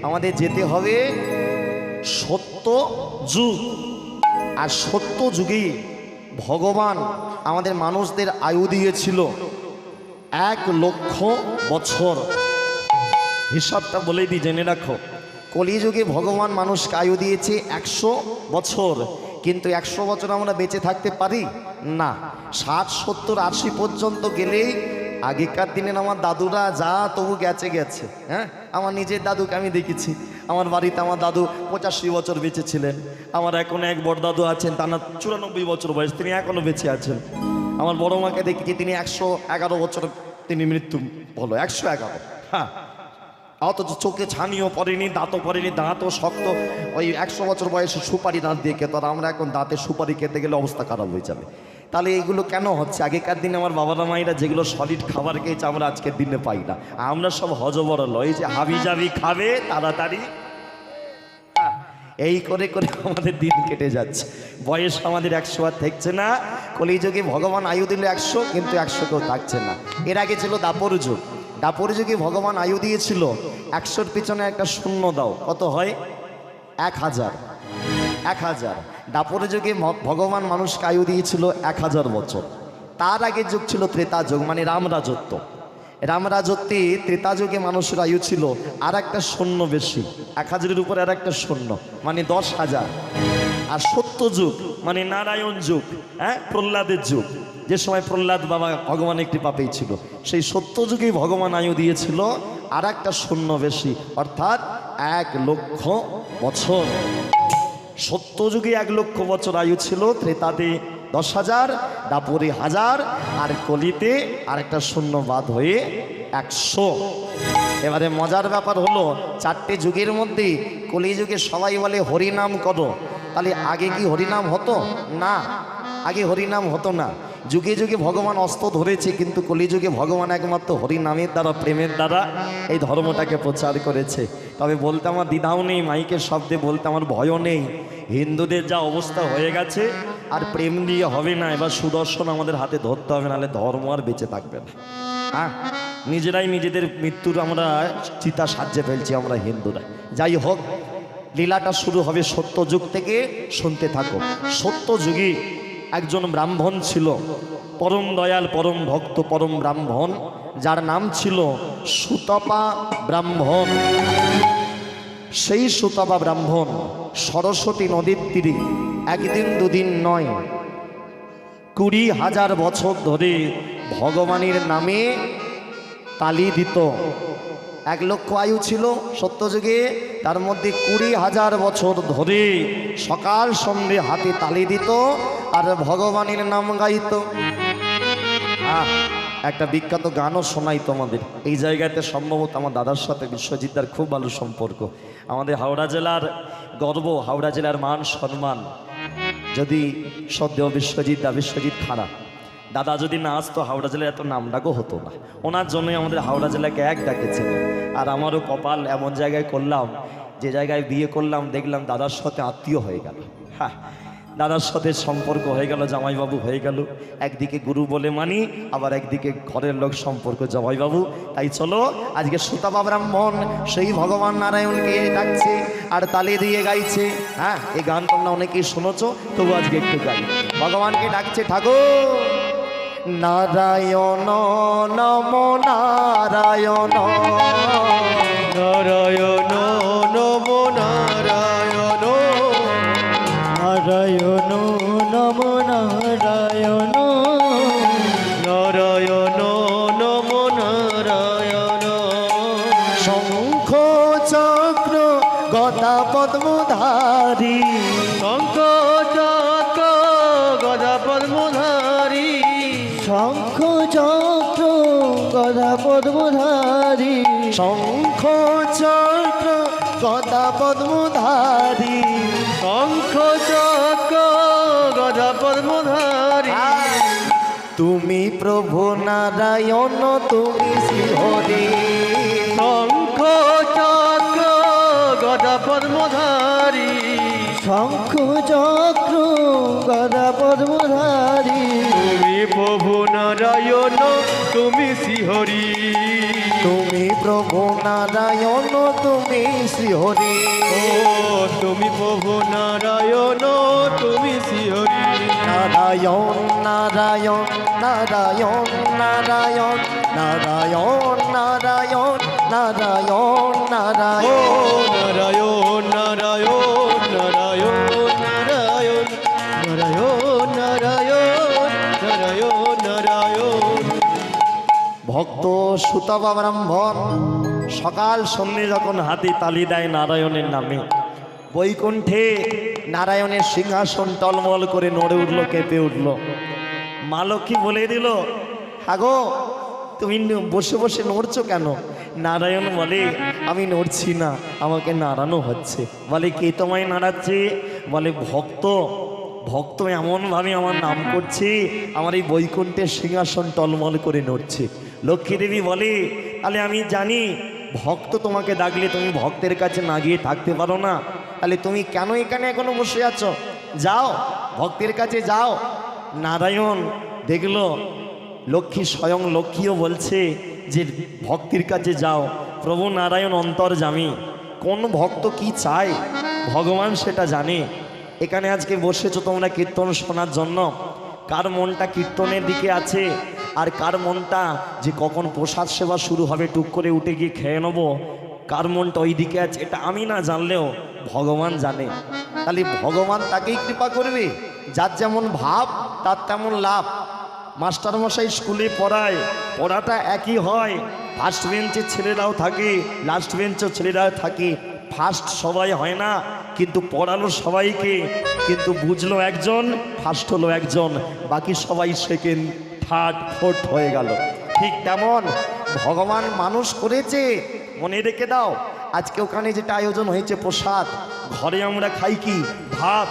আমাদের যেতে হবে সত্য যুগ। আর সত্য যুগেই ভগবান আমাদের মানুষদের আয়ু দিয়েছিল 1,00,000 বছর। হিসাবটা বলেই দিই, জেনে রাখো। কলিযুগে ভগবান মানুষকে আয়ু দিয়েছে 100 বছর, কিন্তু 100 বছর আমরা বেঁচে থাকতে পারি না। 60, 70, 80 পর্যন্ত গেলেই আগেকার দিনের আমার দাদুরা যা তবু গেছে। হ্যাঁ, আমার নিজের দাদুকে আমি দেখেছি। আমার বাড়িতে আমার দাদু 85 বছর বেঁচে ছিলেন। আমার এখন এক বড় দাদু আছেন, তার 94 বছর বয়স, তিনি এখনও বেঁচে আছেন। আমার বড় মাকে দেখেছি, তিনি 111 বছর তিনি মৃত্যু হলো, 111। হ্যাঁ, অথচ চোখে ছানিও পড়েনি, দাঁতও পড়েনি, দাঁতও শক্ত। ওই 100 বছর বয়সে সুপারি দাঁত দিয়ে খেত, আর আমরা এখন দাঁতে সুপারি খেতে গেলে অবস্থা খারাপ হয়ে যাবে। তাহলে এইগুলো কেন হচ্ছে? আগেকার দিনে আমার বাবারা মায়েরা যেগুলো সলিড খাবার খেয়েছে আমরা আজকের দিনে পাই না। আমরা সব হজবরল, এই যে হাবি জাবি খাবে তাড়াতাড়ি, এই করে করে আমাদের দিন কেটে যাচ্ছে। বয়স আমাদের 100 আর থাকছে না। কলিযুগে ভগবান আয়ু দিল 100, কিন্তু 100 কেউ থাকছে না। এর আগে ছিল দাপর যুগ। দাপর যুগে ভগবান আয়ু দিয়েছিল 100-র পিছনে একটা শূন্য দাও, কত হয়? 1000। 1000। দাপর যুগে ভগবান মানুষকে আয়ু দিয়েছিল 1000 বছর। তার আগের যুগ ছিল ত্রেতা যুগ, মানে রাম রাজত্ব। রাম রাজত্বে ত্রেতা যুগে মানুষের আয়ু ছিল আর একটা শূন্য বেশি, 1000-এর উপরে আর একটা শূন্য, মানে 10,000। আর সত্য যুগ মানে নারায়ণ যুগ, হ্যাঁ, প্রহ্লাদের যুগ, যে সময় প্রহ্লাদ বাবা ভগবানের কৃপা পেয়েছিল, সেই সত্য যুগেই ভগবান আয়ু দিয়েছিল আর একটা শূন্য বেশি, অর্থাৎ 1,00,000 বছর। সত্য যুগে 1,00,000 বছর আয়ু ছিল, ত্রেতাতে 10,000, দাপরে 1000, আর কলিতে আরেকটা শূন্য বাদ হয়ে 100। এবারে মজার ব্যাপার হলো, 4টে যুগের মধ্যে কলিযুগে সবাই বলে হরিনাম করো। তাহলে আগে কি হরিনাম হতো? না, আগে হরিনাম হতো না। যুগে যুগে ভগবান অস্ত্র ধরেছে, কিন্তু কলিযুগে ভগবান একমাত্র হরিনামের দ্বারা, প্রেমের দ্বারা এই ধর্মটাকে প্রচার করেছে। তবে বলতে আমার দ্বিধাও নেই, মাইকের শব্দে বলতে আমার ভয়ও নেই। হিন্দুদের যা অবস্থা হয়ে গেছে, আর প্রেম দিয়ে হবে না। এবার সুদর্শন আমাদের হাতে ধরতে হবে, নাহলে ধর্ম আর বেঁচে থাকবে না। হ্যাঁ, নিজেরাই নিজেদের মৃত্যুর আমরা চিতা সাজিয়ে ফেলছি আমরা হিন্দুরা। যাই হোক, লীলাটা শুরু হবে সত্যযুগ থেকে, শুনতে থাকো। সত্যযুগে একজন ব্রাহ্মণ ছিল, পরম দয়াল, পরম ভক্ত, পরম ব্রাহ্মণ, যার নাম ছিল সুতপা ব্রাহ্মণ। সেই সুতপা ব্রাহ্মণ সরস্বতী নদীর তীরে একদিন দুদিন নয় 20,000 বছর ধরে ভগবানের নামে তালি দিত। 1 লক্ষ আয়ু ছিল সত্যযুগে, তার মধ্যে 20,000 বছর ধরে সকাল সন্ধ্যে হাতে তালি দিত আর ভগবানের নাম গাইত। একটা বিখ্যাত গানও শোনাই তোমাদের। এই জায়গাতে সম্ভবত আমার দাদার সাথে বিশ্বজিৎদার খুব ভালো সম্পর্ক। আমাদের হাওড়া জেলার গর্ব, হাওড়া জেলার মান সম্মান। যদি সদ্য বিশ্বজিৎ খাড়া দাদা যদি না আসতো হাওড়া জেলায় এত নাম ডাকও হতো না। ওনার জন্যই আমাদের হাওড়া জেলাকে এক ডাকেছে। আর আমারও কপাল এমন জায়গায় করলাম, যে জায়গায় বিয়ে করলাম দেখলাম দাদার সাথে আত্মীয় হয়ে গেল। হ্যাঁ, দাদার সাথে সম্পর্ক হয়ে গেল, জামাইবাবু হয়ে গেল। একদিকে গুরু বলে মানি, আবার একদিকে ঘরের লোক সম্পর্ক জামাইবাবু। তাই চলো আজকে সুতপা ব্রাহ্মণ সেই ভগবান নারায়ণকে ডাকছে আর তালি দিয়ে গাইছে। হ্যাঁ, এই গান তোমরা অনেকেই শুনেছো, তবু আজকে একটু গাই। ভগবানকে ডাকছে, ঠাকুর নারায়ণ নমো নারায়ণ, নারায়ণ নমো নারায়ণ, নারায়ণ নমো নারায়ণ, নারায়ণ নমো নারায়ণ। শঙ্খ চক্র গদা পদ্মধারী, শঙ্খ চক্র গদা পদ্মধারী, শঙ্খ চক্র গদা পদ্মধারী, শঙ্খ চক্র গদা পদ্মধারী, শঙ্খ চক্র গদা পদ্মধারী। তুমি প্রভু নারায়ণ, তুমি শ্রীহরি। শঙ্খ চক্র গদা পদ্মধারী, শঙ্খ চক্র গদা পদ্মধারী, তুমি প্রভু নারায়ণ, তুমি শ্রীহরি। তুমি প্রভু নারায়ণ, তুমি শ্রীহরি। ও তুমি প্রভু নারায়ণ, তুমি শ্রীহরি। নারায়ণ নারায়ণ নারায়ণ নারায়ণ নারায়ণ নারায়ণ নারায়ণ ও নারায়ণ। নারায়ণ নারায়ণ নারায়ণ নারায়ণ নারায়ণ নারায়ণ নারায়ণ নারায়ণ। ভক্ত সুতপা ব্রাহ্মণ সকাল সন্ধ্যে যখন হাতে তালি দেয় নারায়ণের নামে, বৈকুণ্ঠে নারায়ণের সিংহাসন টলমল করে নড়ে উঠল, কেঁপে উঠল। মা লক্ষ্মী বলে দিল, হাগো তুমি বসে বসে নড়ছো কেন? নারায়ণ বলে, আমি নড়ছি না, আমাকে নাড়ানো হচ্ছে। বলে, কে তোমায় নাড়াচ্ছে? বলে, ভক্ত। ভক্ত এমনভাবে আমার নাম করছে, আমার এই বৈকুণ্ঠের সিংহাসন টলমল করে নড়ছে। লক্ষ্মী দেবী বলে, তাহলে আমি জানি ভক্ত তোমাকে ডাকলে তুমি ভক্তের কাছে না গিয়ে থাকতে পারো না, তাহলে তুমি কেন এখানে এখনো বসে আছো? যাও, ভক্তের কাছে যাও। নারায়ণ দেখলো লক্ষ্মী, স্বয়ং লক্ষ্মীও বলছে যে ভক্তির কাছে যাও। প্রভু নারায়ণ অন্তর্যামী, কোন ভক্ত কি চায় ভগবান সেটা জানে। এখানে আজকে বসেছো তোমরা কীর্তন শোনার জন্য, কার মনটা কীর্তনের দিকে আছে আর কার মনটা যে কখন প্রসাদ সেবা শুরু হবে টুক করে উঠে গিয়ে খেয়ে নেবো, কার মনটা ওই দিকে আছে, এটা আমি না জানলেও ভগবান জানে। তাহলে ভগবান তাকেই কৃপা করবে, যার যেমন ভাব তার তেমন লাভ। মাস্টারমশাই স্কুলে পড়ায়, পড়াটা একই হয়। ফার্স্ট বেঞ্চের ছেলেরাও থাকে, লাস্ট বেঞ্চের ছেলেরাও থাকে। ফার্স্ট সবাই হয় না, কিন্তু পড়ালো সবাইকে, কিন্তু বুঝলো একজন, ফার্স্ট হলো একজন, বাকি সবাই সেকেন্ড থার্ড ফোর্থ হয়ে গেল। ঠিক তেমন ভগবান মানুষ করেছে। মনে রেখে দাও, আজকে ওখানে যেটা আয়োজন হয়েছে প্রসাদ, ঘরে আমরা খাই কি? ভাত।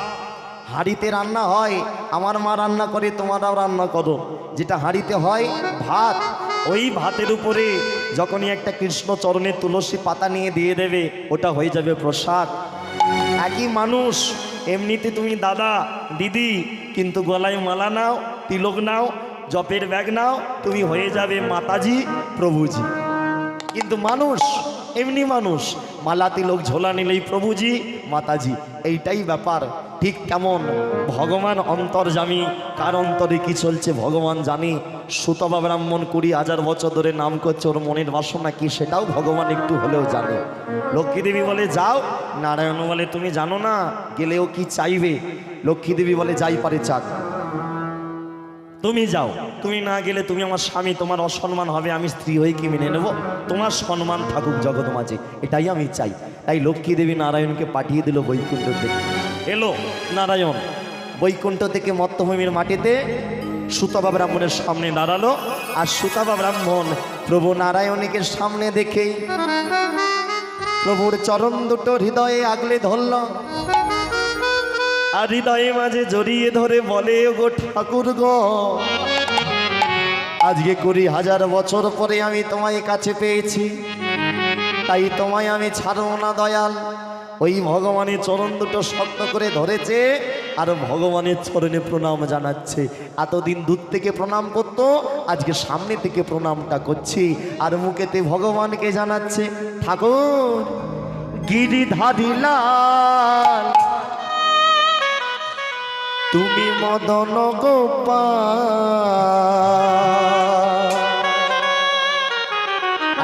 হাঁড়িতে রান্না হয়, আমার মা রান্না করে, তোমরাও রান্না করো। যেটা হাঁড়িতে হয় ভাত, ওই ভাতের উপরে যখনই একটা কৃষ্ণ চরণের তুলসী পাতা নিয়ে দিয়ে দেবে, ওটা হয়ে যাবে প্রসাদ। একই মানুষ, এমনিতে তুমি দাদা দিদি, কিন্তু গলায় মালা নাও, তিলক নাও, জপের ব্যাগ নাও, তুমি হয়ে যাবে মাতাজি প্রভুজি। কিন্তু মানুষ এমনি মানুষ, মালা তিলক ঝোলা নিলেই প্রভুজি মাতাজি, এইটাই ব্যাপার। ঠিক কেমন ভগবান অন্তর্যামী, কার অন্তরে কি চলছে ভগবান জানি। সুতবা ব্রাহ্মণ 20,000 বছর ধরে নাম করছে, ওর মনের বাসনা কি সেটাও ভগবান একটু হলেও জানে। লক্ষ্মী দেবী বলে যাও, নারায়ণ বলে তুমি জানো না, গেলেও কি চাইবে। লক্ষ্মী দেবী বলে যাই পারে চাক, তুমি যাও, তুমি না গেলে তুমি আমার স্বামী, তোমার অসম্মান হবে, আমি স্ত্রী হয়ে কি মেনে নেব? তোমার সম্মান থাকুক জগৎ মাঝে, এটাই আমি চাই। তাই লক্ষ্মী দেবী নারায়ণকে পাঠিয়ে দিল বৈকুণ্ঠ থেকে। এলো নারায়ণ বৈকুণ্ঠ থেকে মত্তভূমির মাটিতে সুতবা ব্রাহ্মণের সামনে দাঁড়ালো। আর সুতবা ব্রাহ্মণ প্রভু নারায়ণকে সামনে দেখেই প্রভুর চরণ দুটো হৃদয়ে আগলে ধরল, আর হৃদয়ে মাঝে জড়িয়ে ধরে বলে, গো ঠাকুর গো, আজকে 20,000 বছর পরে আমি তোমায় কাছে পেয়েছি, তাই তোমায় আমি ছাড়ব না দয়াল। ওই ভগবানের চরণ দুটো শক্ত করে ধরেছে আর ভগবানের চরণে প্রণাম জানাচ্ছে। এতদিন দূর থেকে প্রণাম করতো, আজকে সামনে থেকে প্রণামটা করছি। আর মুখেতে ভগবানকে জানাচ্ছে, ঠাকুর গিরিধারী লাল, তুমি মদন গোপাল,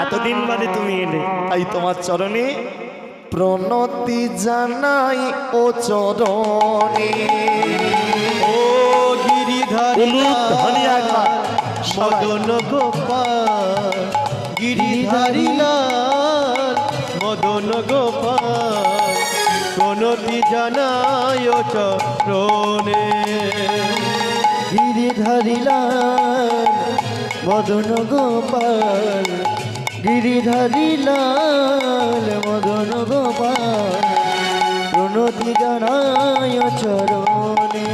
এতদিন বাদে তুমি এলে, তাই তোমার চরণে প্রণতি জানাই ও চরণে। ও গিরিধারী মদন গোপাল, গিরিধারী লাল মদন গোপাল, প্রণতি জানায় চরণে। গিরিধারী লাল মদন গোপাল, গিরিধারী লাল মদন গোপাল, প্রণতি জানায় চরণে।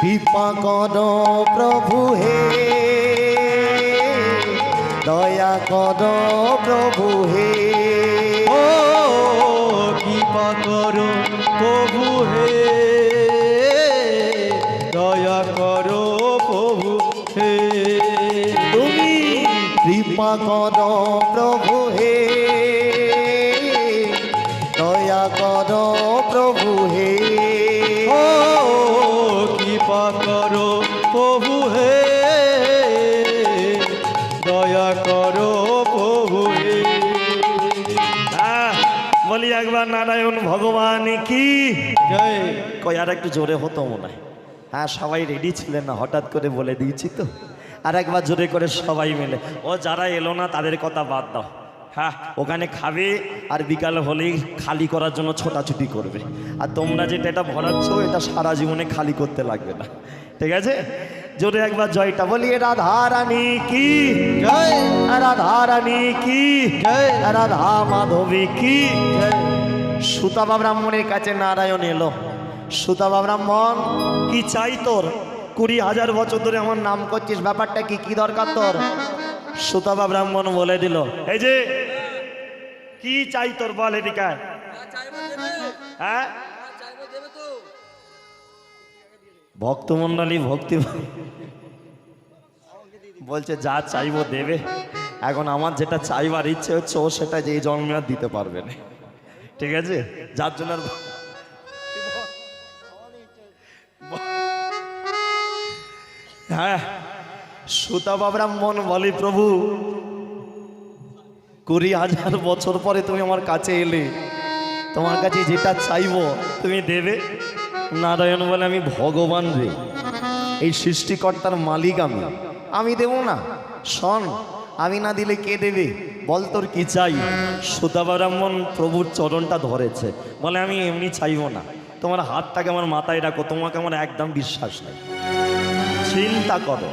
কৃপা কর প্রভু হে, দয়া কর প্রভু হে, ও কৃপা করো প্রভু হে, দয়া করো প্রভু হে। তুমি কৃপা কর প্রভু হে, দয়া কর প্রভু হে, ও কৃপা করো প্রভু হে, দয়া করো প্রভু হে। বলি একবার নারায়ণ ভগবান কি জয়। কই আর একটু জোরে হতো মনে হয়। হ্যাঁ সবাই রেডি ছিলেন না, হঠাৎ করে বলে দিয়েছি তো। আর একবার জোরে করে সবাই মিলে, ও যারা এলো না তাদের কথা বাদ দাও। হ্যাঁ ওখানে খাবে আর বিকাল হলেই খালি করার জন্য ছোটাছুটি করবে। আর তোমরা যেটা এটা ভরাচ্ছ এটা সারা জীবনে খালি করতে লাগবে না, ঠিক আছে? জোরে একবার জয়টা বলি, রাধা রানী কি জয়, রাধা রানী কি জয়, রাধা মাধবী কি। জয়। সুতবা ব্রাহ্মণের কাছে নারায়ণ এলো। সুতবা ব্রাহ্মণ কি চাই তোর? 20,000 বছর ধরে আমার নাম করছিস, ব্যাপারটা কি, কি দরকার তোর? সুতবা ব্রাহ্মণ বলে দিল, এই যে কি চাই তোর বল এদিকে। হ্যাঁ ভক্তমণ্ডলী ভক্তি বলছে যা চাইবো দেবে। এখন আমার যেটা চাইবার ইচ্ছে হচ্ছে ও সেটা যে জন্মে আর দিতে পারবে না, ঠিক আছে? যার জন্য হ্যাঁ সুতবা ব্রাহ্মণ বলে, প্রভু 20,000 বছর পরে তুমি আমার কাছে এলে, তোমার কাছে যেটা চাইবো তুমি দেবে। নারায়ণ বলে, আমি ভগবান রে, এই সৃষ্টিকর্তার মালিক আমি দেব না। শোন, আমি না দিলে কে দেবে বল, তোর কি চাই? সুতবা ব্রাহ্মণ প্রভুর চরণটা ধরেছে, বলে আমি এমনি চাইবো না, তোমার হাতটাকে আমার মাথায় রাখো, তোমাকে আমার একদম বিশ্বাস নেই। চিন্তা করো,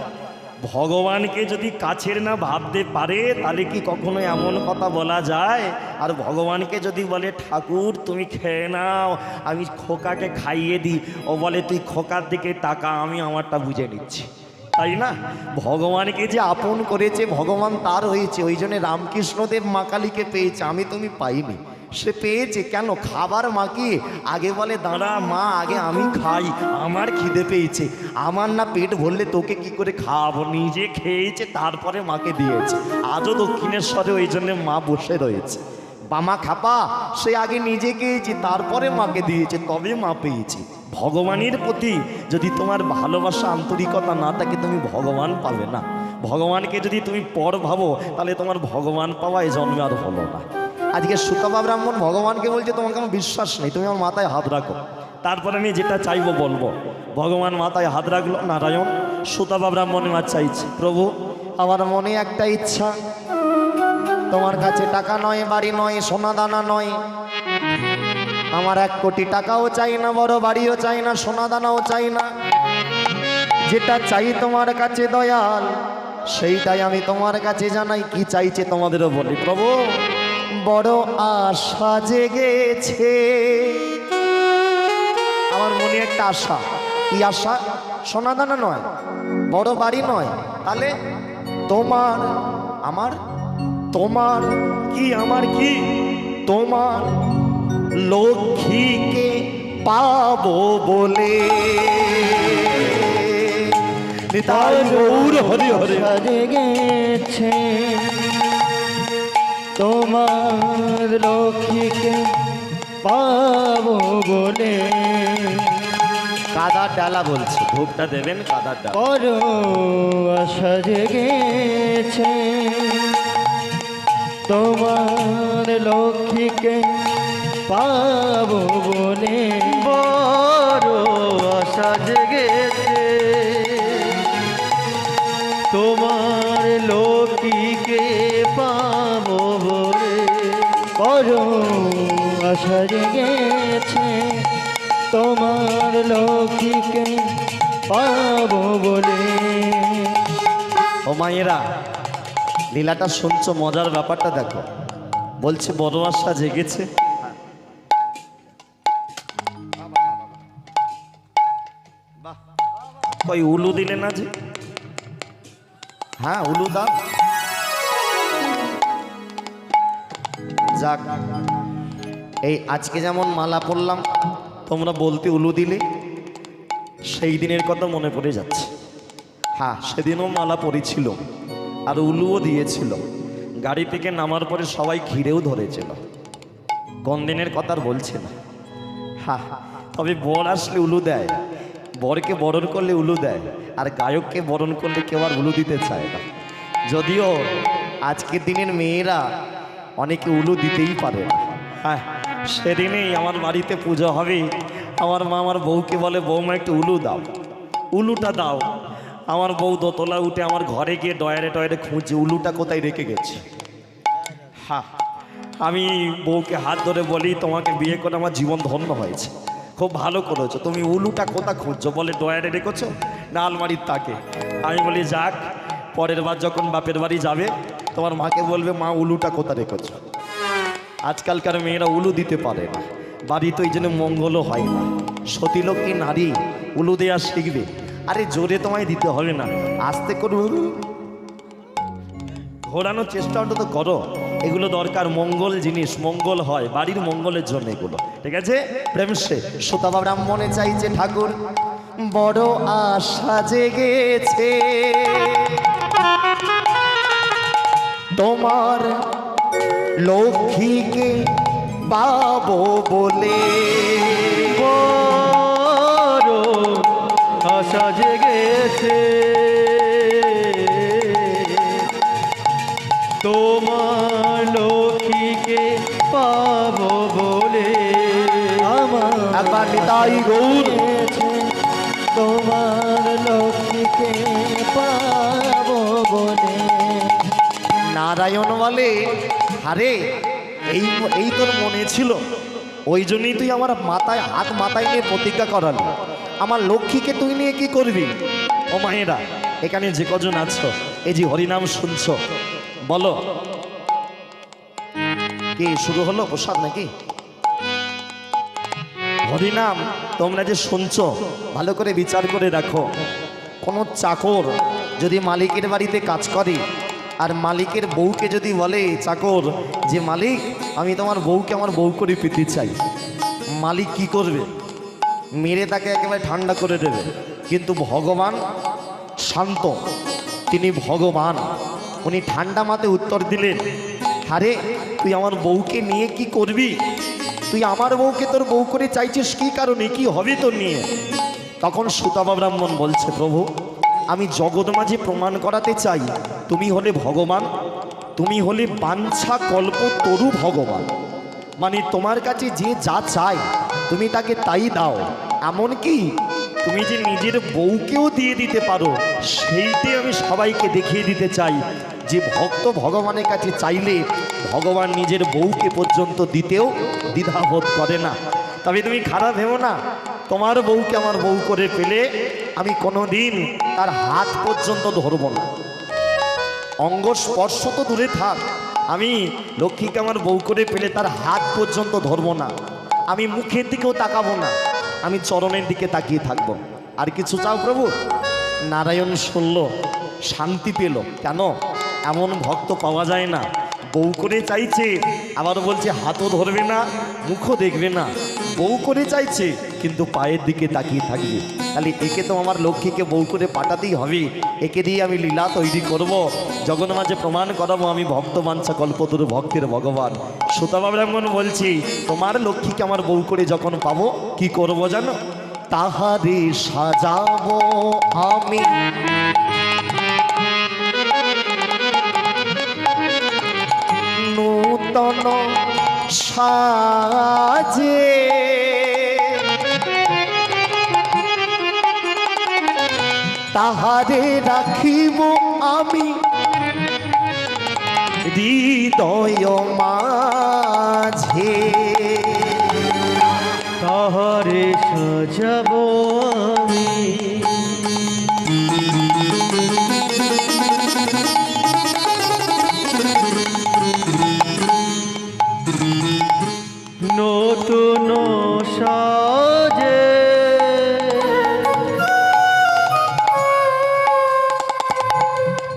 ভগবানকে যদি কাছের না ভাবতে পারে তাহলে কি কখনো এমন কথা বলা যায়? আর ভগবানকে যদি বলে ঠাকুর তুমি খেয়ে নাও, আমি খোকাকে খাইয়ে দিই, ও বলে তুই খোকার দিকে তাকা, আমি আমারটা বুঝে নিচ্ছি, তাই না? ভগবানকে যে আপন করেছে, ভগবান তার হয়েছে, ওই জন্য রামকৃষ্ণদেব মা কালীকে পেয়েছে, আমি তুমি পাইনি, সে পেয়েছে কেন? খাবার মাকে আগে বলে দাঁড়া মা, আগে আমি খাই, আমার খিদে পেয়েছে, আমার না পেট ভরলে তোকে কি করে খাওয়াবো। নিজে খেয়েছে তারপরে মাকে দিয়েছে। আজও দক্ষিণেশ্বরে ওই জন্য মা বসে রয়েছে। বামা খাপা সে আগে নিজে খেয়েছে তারপরে মাকে দিয়েছে, তবে মা পেয়েছে। ভগবানের প্রতি যদি তোমার ভালোবাসা আন্তরিকতা না থাকে তুমি ভগবান পাবে না। ভগবানকে যদি তুমি পর ভাবো তাহলে তোমার ভগবান পাওয়া এই জন্মে আর হলো না। আজকে সুতপা ব্রাহ্মণ ভগবানকে বলছে তোমাকে আমার বিশ্বাস নেই, তুমি আমার মাথায় হাত রাখো, তারপরে আমি যেটা চাইবো বলবো। ভগবান মাথায় হাত রাখলো, নারায়ণ সুতপা ব্রাহ্মণ মা চাইছে, প্রভু আমার মনে একটা ইচ্ছা, তোমার কাছে টাকা নয়, বাড়ি নয়, সোনা দানা নয়, আমার 1 কোটি টাকাও চাই না, বড় বাড়িও চাই না, সোনা দানাও চাই না, যেটা চাই তোমার কাছে দয়াল সেইটাই আমি তোমার কাছে জানাই। কি চাইছে তোমাদেরও বলি। প্রভু বড় আশা জেগেছে আমার মনে, একটা আশা। কি আশা? সোনা দানা নয়, বড় বাড়ি নয়, তাহলে তোমার আমার, তোমার কি আমার কি, তোমার লক্ষ্মীকে পাবো বলে। নিতাই গৌর হরি হরি। জেগেছে তোমার লক্ষ্মীকে পাবো বলে, কাদার ডালা বলছে, ধূপটা দেবেন কাদার ডালা। বড় আশা জেগেছে তোমার লক্ষ্মীকে পাবো বলে, বড় আশা জেগেছে তোমার লক্ষ্মীকে পাবো বলে, বড় আশা জেগেছে তোমার লক্ষ্মীকে পাবো বলে। ও মায়েরা লীলাটা শুনছো, মজার ব্যাপারটা দেখো। বলছে বড় আশা জেগেছে, কই উলু দিলে না যে? হ্যাঁ উলু দাও। যাক, এই আজকে যেমন মালা পরলাম তোমরা বলতে উলু দিলে, সেই দিনের কথা মনে পড়ে যাচ্ছে। হ্যাঁ সেদিনও মালা পরেছিল আর উলুও দিয়েছিল। গাড়ি থেকে নামার পরে সবাই ঘিরেও ধরেছিল। কোন দিনের কথা আর বলছে না। হ্যাঁ তবে বর আসলে উলু দেয়, বরকে বরণ করলে উলু দেয়, আর গায়ককে বরণ করলে কেউ আর উলু দিতে চায় না। যদিও আজকের দিনের মেয়েরা অনেকে উলু দিতেই পারে না। হ্যাঁ সেদিনেই আমার বাড়িতে পুজো হবে, আমার মা আমার বউকে বলে বৌমা একটু উলু দাও, উলুটা দাও। আমার বউ দোতলা উঠে আমার ঘরে গিয়ে ডয়ারে টয়ারে খুঁজছে উলুটা কোথায় রেখে গেছে। হ্যাঁ আমি বউকে হাত ধরে বলি তোমাকে বিয়ে করে আমার জীবন ধন্য হয়েছে, খুব ভালো করেছো, তুমি উলুটা কোথা খুঁজছো? বলে ডয়ারে রেখেছো না আলমারির তাকে। আমি বলি যাক, পরের বার যখন বাপের বাড়ি যাবে তোমার মাকে বলবে মা উলুটা কোথা রেখেছো। আজকালকার মেয়েরা উলু দিতে পারে না, বাড়িতে ওই জন্য মঙ্গলও হয় না। সতীলক্ষ্মী নারী উলু দেওয়া শিখবে। আরে জোরে তোমায় দিতে হবে না, আস্তে করে ঘোরানোর চেষ্টা অন্তত করো। এগুলো দরকার, মঙ্গল জিনিস, মঙ্গল হয় বাড়ির মঙ্গলের জন্য এগুলো, ঠিক আছে? প্রেম সে সুতপা ব্রাহ্মণে চাইছে ঠাকুর বড় আশা জেগেছে তোমার লক্ষ্মীকে পাবো বলে, বড় আশা জেগেছে তোমার লক্ষ্মীকে পাবো বলে, আমার একবার নিতাই গৌর। তোমার লক্ষ্মীকে পাবো বলে। নারায়ণ বলে আরে এই এই তোর মনে ছিল, ওই জন্যই তুই আমার মাথায় হাত মাথায় নিয়ে প্রতিজ্ঞা করালি। আমার লক্ষ্মীকে তুই নিয়ে কি করবি? ও মায়েরা এখানে যে কজন আছো, এই যে হরিনাম শুনছো, বলো কি শুরু হলো প্রসাদ নাকি? হরিনাম তোমরা যে শুনছো ভালো করে বিচার করে রাখো। কোনো চাকর যদি মালিকের বাড়িতে কাজ করে আর মালিকের বউকে যদি বলে চাকর যে মালিক আমি তোমার বউকে আমার বউ করে পেতে চাই, মালিক কি করবে? মেরে তাকে একেবারে ঠান্ডা করে দেবে। কিন্তু ভগবান শান্ত, তিনি ভগবান, উনি ঠান্ডা মাথায় উত্তর দিলেন, আরে তুই আমার বউকে নিয়ে কি করবি? তুই আমার বউকে তোর বউ করে চাইছিস কি কারণে, কি হবে তোর নিয়ে? তখন সুতাবা ব্রাহ্মণ বলছে, প্রভু আমি জগৎ মাঝে প্রমাণ করাতে চাই তুমি হলে ভগবান, তুমি হলে বাঞ্ছা কল্প তরু ভগবান। মানে তোমার কাছে যে যা চায় তুমি তাকে তাই দাও, এমনকি তুমি যে নিজের বউকেও দিয়ে দিতে পারো, সেইটাই আমি সবাইকে দেখিয়ে দিতে চাই যে ভক্ত ভগবানের কাছে চাইলে ভগবান নিজের বউকে পর্যন্ত দিতেও দ্বিধাবোধ করে না। তবে তুমি খারাপ ভেবো না, তোমার বউকে আমার বউ করে পেলে আমি কোনোদিন তার হাত পর্যন্ত ধরব না, অঙ্গ স্পর্শ তো দূরে থাক, আমি লক্ষ্মীকে আমার বউ করে পেলে তার হাত পর্যন্ত ধরব না, আমি মুখের দিকেও তাকাবো না, আমি চরণের দিকে তাকিয়ে থাকব। আর কিছু চাও প্রভু? নারায়ণ শুনল, শান্তি পেল। কেন? এমন ভক্ত পাওয়া যায় না, বউ করে চাইছে আবার বলছে হাতও ধরবে না, মুখও দেখবে না, বউ করে চাইছে কিন্তু পায়ের দিকে তাকিয়ে থাকবে। তাহলে একে তো আমার লক্ষ্মীকে বউ করে পাঠাতেই হবে, একে দিয়ে আমি লীলা তৈরি করব, জগন্নাথ মাঝে প্রমাণ করাবো আমি ভক্ত বাঞ্ছা কল্পতরু ভক্তের ভগবান। সুতাবা ব্রাহ্মণ বলছি, তোমার লক্ষ্মীকে আমার বউ করে যখন পাবো কি করব জানো? তাহারে সাজাবো আমি নূতন সাজে, তাহারে রাখিব আমি হৃদয় মাঝে, তাহারে সাজাবো আমি নতুন সাজে,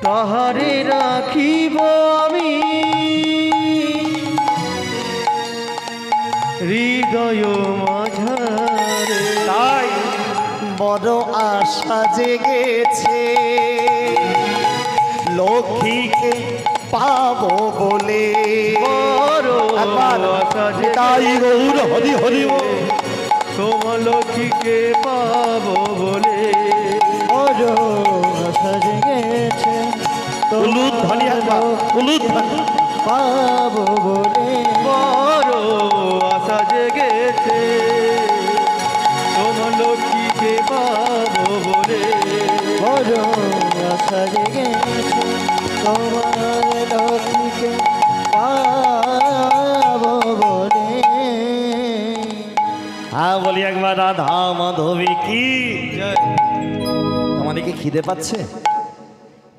তাহারে রাখিব আমি হৃদয় মাঝারে। তাই বড় আশা জেগেছে লক্ষ্মীকে পাবো বলে, বড় আশা তাই গৌর হরি হরি বল। তোমার লক্ষ্মীকে পাবো বলে, বড় আশা জেগেছে উলুধ্বনি একবার, উলুধ্বনি। পাবো বলে, বড় আশা জেগেছে তোমার লক্ষ্মীকে পাবো বলে, বড় আশা জেগেছে তোমার লক্ষ্মীকে পাবো বলে। হ্যাঁ বলি একবার রাধা মাধবী কি। আমাদেরকে খিদে পাচ্ছে?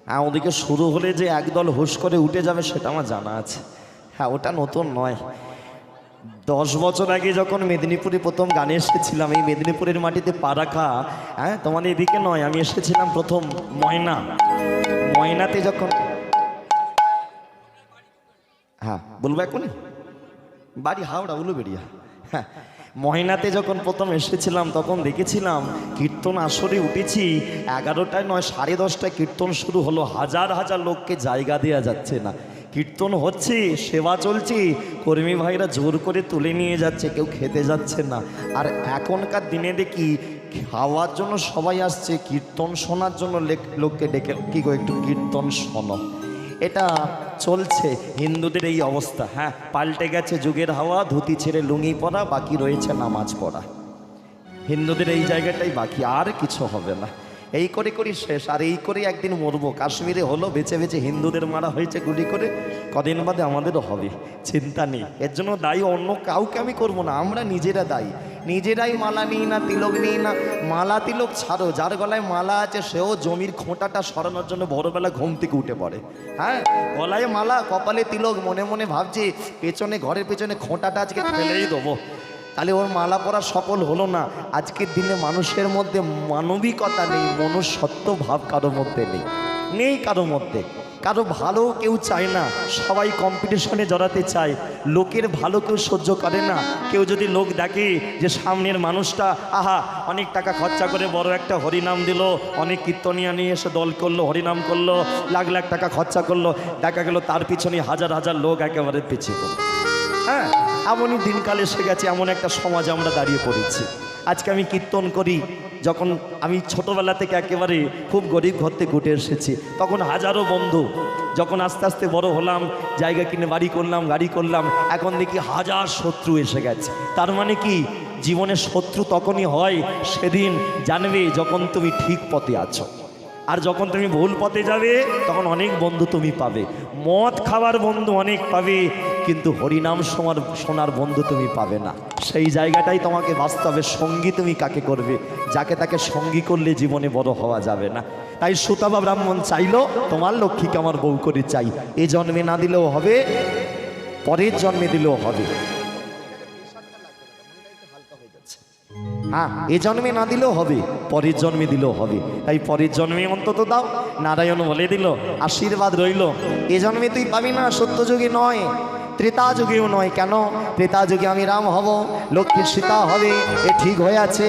হ্যাঁ, ওদিকে শুরু হলে যে একদল হুশ করে উঠে যাবে সেটা আমার জানা আছে। হ্যাঁ, ওটা নতুন নয়। 10 বছর আগে যখন মেদিনীপুরে প্রথম গানে এসেছিলাম, এই মেদিনীপুরের মাটিতে পা রাখা, হ্যাঁ তোমার এদিকে নয়, আমি এসেছিলাম প্রথম ময়নাতে যখন, হ্যাঁ বলবো এখনই, বাড়ি হাওড়া উলুবেড়িয়া। হ্যাঁ, ময়নাতে যখন প্রথম এসেছিলাম তখন দেখেছিলাম কীর্তন আসরে উঠেছি, 11টায় নয় 10:30টায় কীর্তন শুরু হলো, হাজার হাজার লোককে জায়গা দেওয়া যাচ্ছে না, কীর্তন হচ্ছে, সেবা চলছে, কর্মী ভাইরা জোর করে তুলে নিয়ে যাচ্ছে, কেউ খেতে যাচ্ছে না। আর এখনকার দিনে দেখি খাওয়ার জন্য সবাই আসছে, কীর্তন শোনার জন্য লোককে ডেকে কি গো একটু কীর্তন শোনো। এটা চলছে হিন্দুদের এই অবস্থা। হ্যাঁ, পাল্টে গেছে যুগের হাওয়া, ধুতি ছেড়ে লুঙ্গি পরা, বাকি রয়েছে নামাজ পড়া। হিন্দুদের এই জায়গাটাই বাকি, আর কিছু হবে না। এই করে করি শেষ, আর এই করে একদিন মরবো। কাশ্মীরে হলো, বেছে বেছে হিন্দুদের মারা হয়েছে গুলি করে, কদিন বাদে আমাদেরও হবে, চিন্তা নেই। এর জন্য দায়ী অন্য কাউকে আমি করবো না, আমরা নিজেরা দায়ী। নিজেরাই মালা নিই না, তিলক নিই না। মালা তিলক ছাড়ো, যার গলায় মালা আছে সেও জমির খোঁটাটা সরানোর জন্য ভোরবেলা ঘুম থেকে উঠে পড়ে। হ্যাঁ, গলায় মালা, কপালে তিলক, মনে মনে ভাবছে পেছনে, ঘরের পেছনে খোঁটাটা আজকে ফেলেই দেবো। তাহলে ওর মালা পরা সফল হলো না। আজকের দিনে মানুষের মধ্যে মানবিকতা নেই, মনুষ্যত্ব ভাব কারোর মধ্যে নেই, কারোর মধ্যে। কারো ভালো কেউ চায় না, সবাই কম্পিটিশনে জড়াতে চায়। লোকের ভালো কেউ সহ্য করে না। কেউ যদি লোক দেখে যে সামনের মানুষটা আহা অনেক টাকা খরচা করে বড় একটা হরিনাম দিল, অনেক কীর্তনিয়া নিয়ে এসে দল করলো, হরিনাম করলো, লাখ লাখ টাকা খরচা করলো, দেখা গেল তার পিছনে হাজার হাজার লোক একেবারে পিছিয়ে পড়লো। হ্যাঁ, এমনই দিনকাল এসে গেছে, এমন একটা সমাজে আমরা দাঁড়িয়ে পড়েছি। আজকে আমি কীর্তন করি, যখন আমি ছোটোবেলা থেকে একেবারে খুব গরিব ঘর থেকে উঠে এসেছি, তখন হাজারো বন্ধু, যখন আস্তে আস্তে বড় হলাম, জায়গা কিনে বাড়ি করলাম, গাড়ি করলাম, এখন দেখি হাজার শত্রু এসে গেছে। তার মানে কি, জীবনে শত্রু তখনই হয় সেদিন জানবে যখন তুমি ঠিক পথে আছো, আর যখন তুমি ভুল পথে যাবে তখন অনেক বন্ধু তুমি পাবে। মদ খাওয়ার বন্ধু অনেক পাবে, কিন্তু হরিনাম শোনার বন্ধু তুমি পাবে না। সেই জায়গাটাই তোমাকে বাঁচতে হবে। সঙ্গী তুমি কাকে করবে? যাকে তাকে সঙ্গী করলে জীবনে বড় হওয়া যাবে না। তাই সুতাবা ব্রাহ্মণ চাইলো তোমার লক্ষ্মীকে আমার বউ করে চাই। এ জন্মে না দিলেও হবে, পরের জন্মে দিলেও হবে। হ্যাঁ, এ জন্মে না দিলেও হবে, পরের জন্মে দিলেও হবে। তাই পরের জন্মে অন্তত দাও। নারায়ণ বলে দিল, আশীর্বাদ রইল। এ জন্মে তুই পাবি না, সত্যযুগে নয়, ত্রেতা যুগেও নয়। কেন? ত্রেতা যুগে আমি রাম হব, লক্ষ্মীর সীতা হবে, এ ঠিক হয়ে আছে।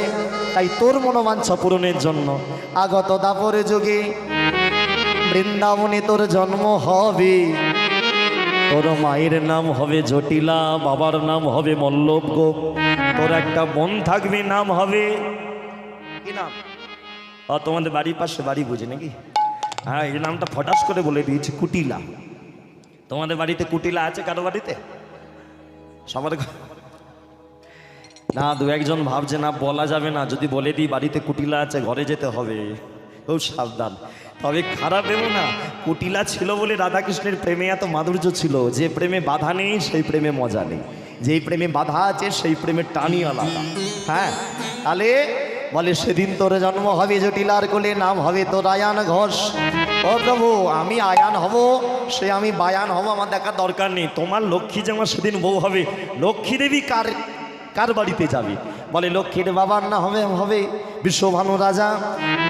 তাই তোর মনোবাঞ্ছা পূরণের জন্য আগত দাপর যুগে বৃন্দাবনে তোর জন্ম হবে। তোর মায়ের নাম হবে জটিলা, বাবার নাম হবে মল্লব। তোর একটা বোন থাকবে, নাম হবে কি নাম? তোমাদের বাড়ির পাশে বাড়ি বুঝি নাকি? হ্যাঁ, এই নামটা ফটাস করে বলে দিয়েছি, কুটিলা। তোমাদের বাড়িতে কুটিলা আছে কারো বাড়িতে? সবার না, দু একজন ভাবছে না বলা যাবে না, যদি বলে দিই বাড়িতে কুটিলা আছে ঘরে যেতে হবে, খুব সাবধান। তবে খারাপ ভেবো না, কুটিলা ছিল বলে রাধাকৃষ্ণের প্রেমে এত মাধুর্য ছিল। যে প্রেমে বাধা নেই সেই প্রেমে মজা নেই, যেই প্রেমে বাধা আছে সেই প্রেমের টানই আলাদা। হ্যাঁ, তাহলে বলে সেদিন তোর জন্ম হবে জটিলার কোলে, নাম হবে তোর আয়ান ঘোষ। ও প্রভু, আমি আয়ান হব, সে আমি বায়ান হব, আমার দেখার দরকার নেই। তোমার লক্ষ্মী যে আমার সেদিন বউ হবে, লক্ষ্মী দেবী কার বাড়িতে যাবে? বলে লক্ষ্মীর বাবার নাম হবে বিশ্বভানু রাজা,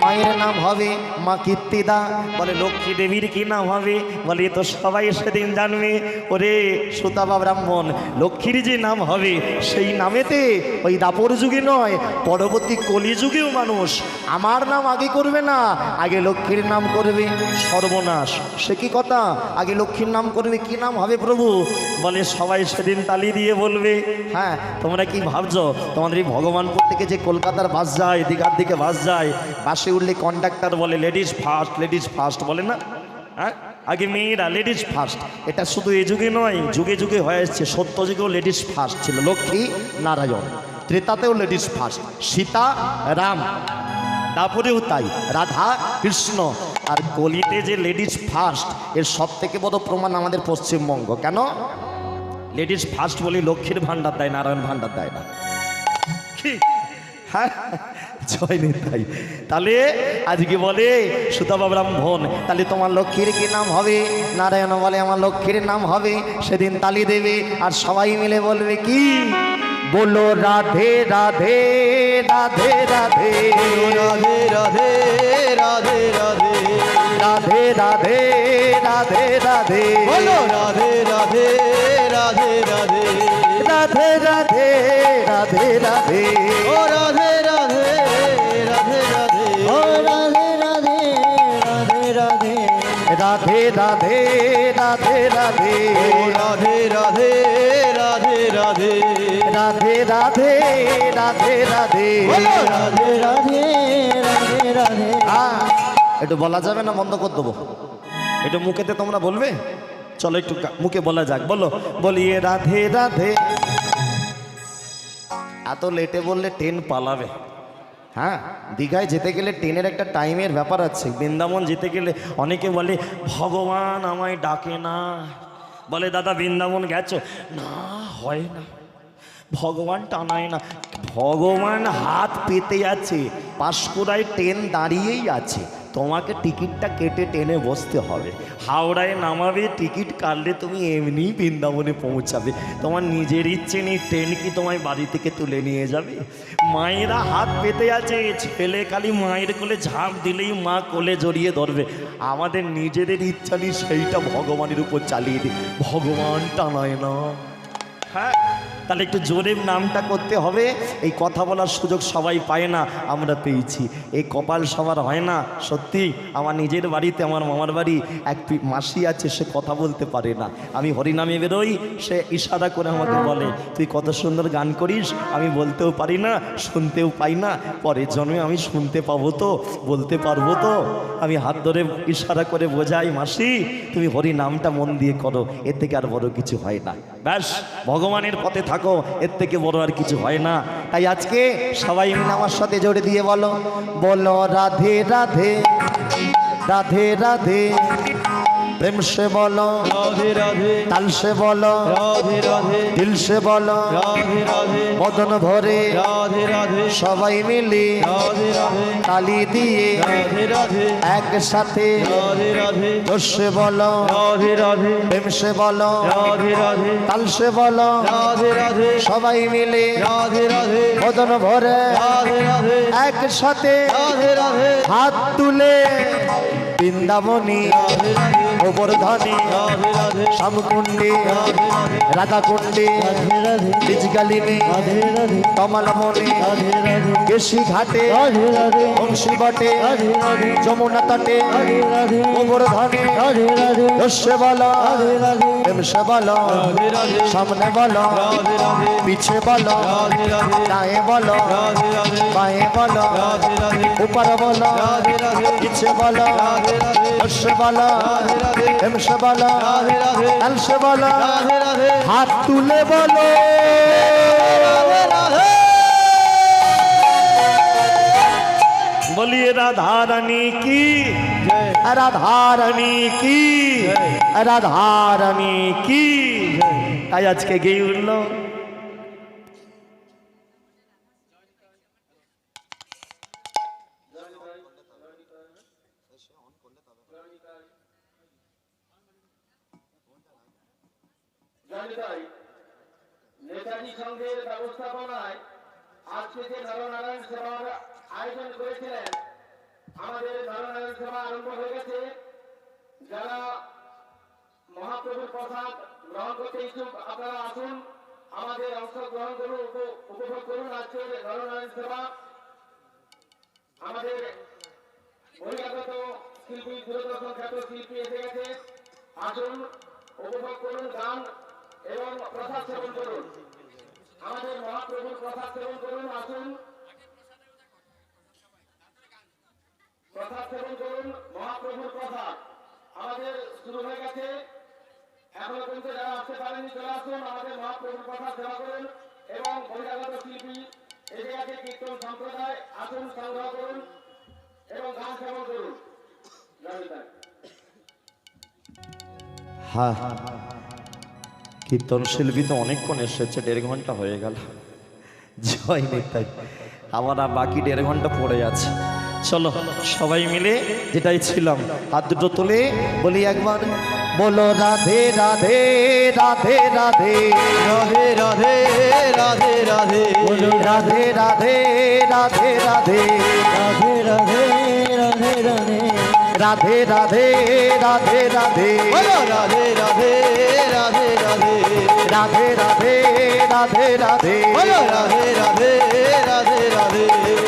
মায়ের নাম হবে মা কীর্তিদা। বলে লক্ষ্মী দেবীর কি নাম হবে? বলে তো সবাই সেদিন জানবে। ওরে সুতাবা ব্রাহ্মণ, লক্ষ্মীর যে নাম হবে সেই নামেতে ওই দাপর যুগে নয়, পরবর্তী কলিযুগেও মানুষ আমার নাম আগে করবে না, আগে লক্ষ্মীর নাম করবে। সর্বনাশ, সে কি কথা? আগে লক্ষ্মীর নাম করবে, কি নাম হবে প্রভু? বলে সবাই সেদিন তালি দিয়ে বলবে। হ্যাঁ, তোমরা কি ভাবছো তোমাদের এই ভগবানপুর থেকে যে কলকাতার বাস যায়, দীঘার দিকে বাস যায়, বাসে উঠলে কন্ডাক্টর বলে লেডিস ফার্স্ট, লেডিস ফার্স্ট বলে না? হ্যাঁ, আগে মেয়েরা লেডিস ফার্স্ট। এটা শুধু এই যুগে নয়, যুগে যুগে হয়ে এসছে। সত্য যুগেও লেডিস ফার্স্ট ছিল, লক্ষ্মী নারায়ণ। ত্রেতাতেও লেডিস ফার্স্ট, সীতা রাম, তারপরেও তাই রাধা কৃষ্ণ। আর কলিতে যে লেডিস ফার্স্ট, এর সব থেকে বড় প্রমাণ আমাদের পশ্চিমবঙ্গ। কেন? লেডিস ফার্স্ট বলি লক্ষ্মীর ভাণ্ডার দেয়, নারায়ণ ভাণ্ডার দেয় না। হ্যাঁ, জয় নিতাই। তাহলে আজকে বলে সুতাবা ব্রাহ্মণ, তাহলে তোমার লক্ষ্মীর কি নাম হবে? নারায়ণ বলে আমার লক্ষ্মীর নাম হবে। সেদিন তালি দেবে আর সবাই মিলে বলবে কি? বলো রাধে রাধে রাধে রাধে রাধে রাধে রাধে রাধে রাধে রাধে রাধে রাধে বলো রাধে রাধে রাধে রাধে রাধে রাধে রাধে রাধে ও রাধে রাধে রাধে রাধে ও রাধে রাধে রাধে রাধে রাধে রাধে রাধে ও রাধে রাধে রাধে রাধে রাধে রাধে রাধে রাধে বলো রাধে রাধে রাধে রাধে। একটু বলা যাবে না? বন্ধ করে দেবো। একটু মুখেতে তোমরা বলবে, চলো একটু মুখে বলা যাক। বলো, বলিয়ে রাধে রাধে। এত লেটে বললে ট্রেন পালাবে। হ্যাঁ, দীঘায় যেতে গেলে ট্রেনের একটা টাইমের ব্যাপার আছে। বৃন্দাবন যেতে গেলে অনেকে বলে ভগবান আমায় ডাকে না। বলে দাদা বৃন্দাবন গেছো? না, হয় না, ভগবান টানায় না। ভগবান হাত পেতে আছে, পাঁশকুড়ায় ট্রেন দাঁড়িয়েই আছে, তোমাকে টিকিটটা কেটে টেনে বসতে হবে, হাওড়ায় নামাবে, টিকিট কাটলে তুমি এমনিই বৃন্দাবনে পৌঁছাবে। তোমার নিজের ইচ্ছে নেই ট্রেন কি তোমায় বাড়ি থেকে তুলে নিয়ে যাবে? মায়েরা হাত পেতে আছে, ছেলে খালি মায়ের কোলে ঝাঁপ দিলেই মা কোলে জড়িয়ে ধরবে। আমাদের নিজেদের ইচ্ছা নেই, সেইটা ভগবানের উপর চালিয়ে দিই, ভগবান টানায় না। হ্যাঁ, তাহলে একটু জোরে নামটা করতে হবে। এই কথা বলার সুযোগ সবাই পায় না, আমরা পেয়েছি। এই কপাল সবার হয় না। সত্যি আমার নিজের বাড়িতে, আমার মামার বাড়ি, এক মাসি আছে, সে কথা বলতে পারে না। আমি হরিনামে বেরোই, সে ইশারা করে আমাকে বলে, তুই কত সুন্দর গান করিস। আমি বলতেও পারি না, শুনতেও পাই না। পরের জন্মে আমি শুনতে পাবো তো, বলতে পারবো তো। আমি হাত ধরে ইশারা করে বোঝাই, মাসি তুমি হরিনামটা মন দিয়ে করো, এর থেকে আর বড় কিছু হয় না। ব্যাস, ভগবানের পথে থাকো, এর থেকে বড় আর কিছু হয় না। তাই আজকে সবাই মিলে আমার সাথে জোরে দিয়ে বলো, বলো রাধে রাধে রাধে রাধে। प्रेम से बोलो राधे राधे, ताल से बोलो राधे राधे, दिल से बोलो राधे राधे, बदन भरे राधे राधे, सबाई मिले राधे राधे, ताली दिए राधे राधे, एक साथे राधे राधे, जोर से बोलो राधे राधे, प्रेम से बोलो राधे राधे, ताल से बोलो राधे राधे, सबाई मिले राधे राधे, बदन भरे राधे राधे, एक साथे राधे राधे, हाथ तुले বৃন্দাবনী राधे राधे, গোবর্ধনে राधे राधे, শ্যামকুণ্ডে राधे राधे, রাধাকুণ্ডে राधे राधे বীজগালিনে राधे राधे কমলমনে राधे राधे কেশি ঘাটে राधे राधे বংশী বটে राधे राधे যমুনা তটে राधे राधे গোবর্ধনে राधे राधे দস্যে বলো राधे राधे প্রেমসে বলো राधे राधे, সামনে বলো राधे राधे, পিছে বলো राधे राधे, ডায়ে বলো राधे राधे, বায়ে বলো राधे राधे, উপর বলো राधे राधे, পিছে বলো राधे राधे, দস্যে বলো राधे राधे, প্রেমসে বলো राधे राधे, তালসে বলো राधे राधे, हाथ तुले बोलो राधे राधे, बोलिए राधा रानी की जय, राधा रानी की राधा रानी की তাই আজকে গেয়ে উঠল নেতাজি সংঘের ব্যবস্থাপনায় আজকে যে নরনারায়ণ সেবার আয়োজন করেছিলেন, আমাদের নরনারায়ণ সেবা আরম্ভ হয়ে গেছে। যারা মহাপ্রভুর প্রসাদ গ্রহণ করতে ইচ্ছুক আপনারা আসুন, আমাদের অংশগ্রহণ করুন, উপভোগ করুন আজকের নরনারায়ণ সেবা। আমাদের বহিরাগত শিল্পী, দূরদর্শন খ্যাত শিল্পী এসে গেছে। আসুন, উপভোগ করুন, গান এবং প্রসাদ সেবন করুন। আমাদের মহাপ্রভুর প্রসাদ সেবন করুন। আসুন, প্রসাদ সেবন করুন। মহাপ্রভুর প্রসাদ আমাদের শুরু হয়ে গেছে। এখনো পর্যন্ত যারা আসতে পারেনি চলে আসুন, আমাদের মহাপ্রভুর প্রসাদ সেবা করুন। এবং বহিরাগত শিল্পী এসে গেছে, কীর্তন সম্প্রদায়, আসুন সংগ্রহ করুন এবং গান সেবন করুন। জয় হ্যাঁ, কীর্তন শিল্পী তো অনেকক্ষণ এসেছে, 1.5 ঘন্টা হয়ে গেল। জয় নিতাই, আমার আর বাকি 1.5 ঘন্টা পড়ে আছে। চলো সবাই মিলে যেটাই ছিলাম হাত দুটো তুলে বলি একবার, বলো রাধে রাধে রাধে রাধে राधे राधे, राधे राधे, বলো রাধে রাধে রাধে রাধে राधे राधे राधे राधे রাধে রাধে রাধে রাধে बोलो राधे राधे, राधे राधे, রাধে রাধে রাধে রাধে बोलो राधे राधे, राधे राधे,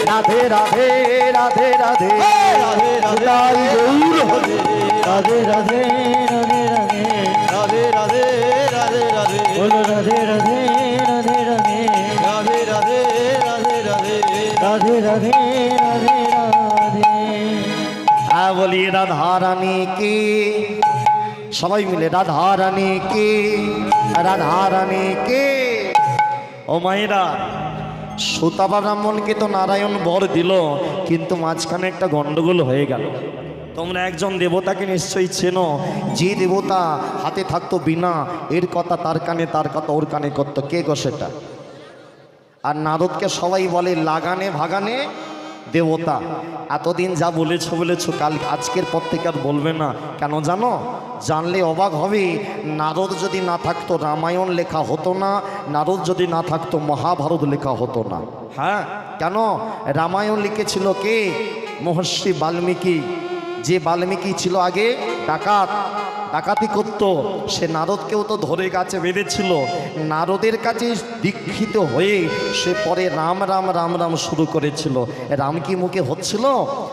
রাধে রাধে রাধে রাধে राधे राधे, তাই গৌর হরে। राधे राधे राधे राधे राधे राधे, राधे राधे, बोलो राधे राधे राधे राधे राधे राधे, राधे राधे, राधे राधे राधे राधे হ্যাঁ বলি রাধা রানী কি, সবাই মিলে রাধা রানী কি, রাধা রানী কি। ও মায়েরা, সুতাবা ব্রাহ্মণকে তো নারায়ণ বর দিল, কিন্তু মাঝখানে একটা গন্ডগোল হয়ে গেল। তোমরা একজন দেবতাকে নিশ্চয়ই চেনো, যে দেবতা হাতে থাকতো বিনা, এর কথা তার কানে, তার কথা ওর কানে করতো। কে গো সেটা? আর নারদকে সবাই বলে লাগানে ভাগানে দেবতা। এতদিন যা বলেছো কাল আজকের পর থেকে আর বলবে না। কেন জানো? জানলে অবাক হবে। নারদ যদি না থাকতো রামায়ণ লেখা হতো না, নারদ যদি না থাকতো মহাভারত লেখা হতো না। হ্যাঁ, কেন? রামায়ণ লিখেছিল কে? মহর্ষি বাল্মীকি। যে বাল্মীকি ছিল আগে ডাকাতি করত, সে নারদকেও তো ধরে গাছে বেঁধেছিল। নারদের কাছে দীক্ষিত হয়ে সে পরে রাম রাম রাম রাম শুরু করেছিল। রাম কি মুখে হচ্ছিল?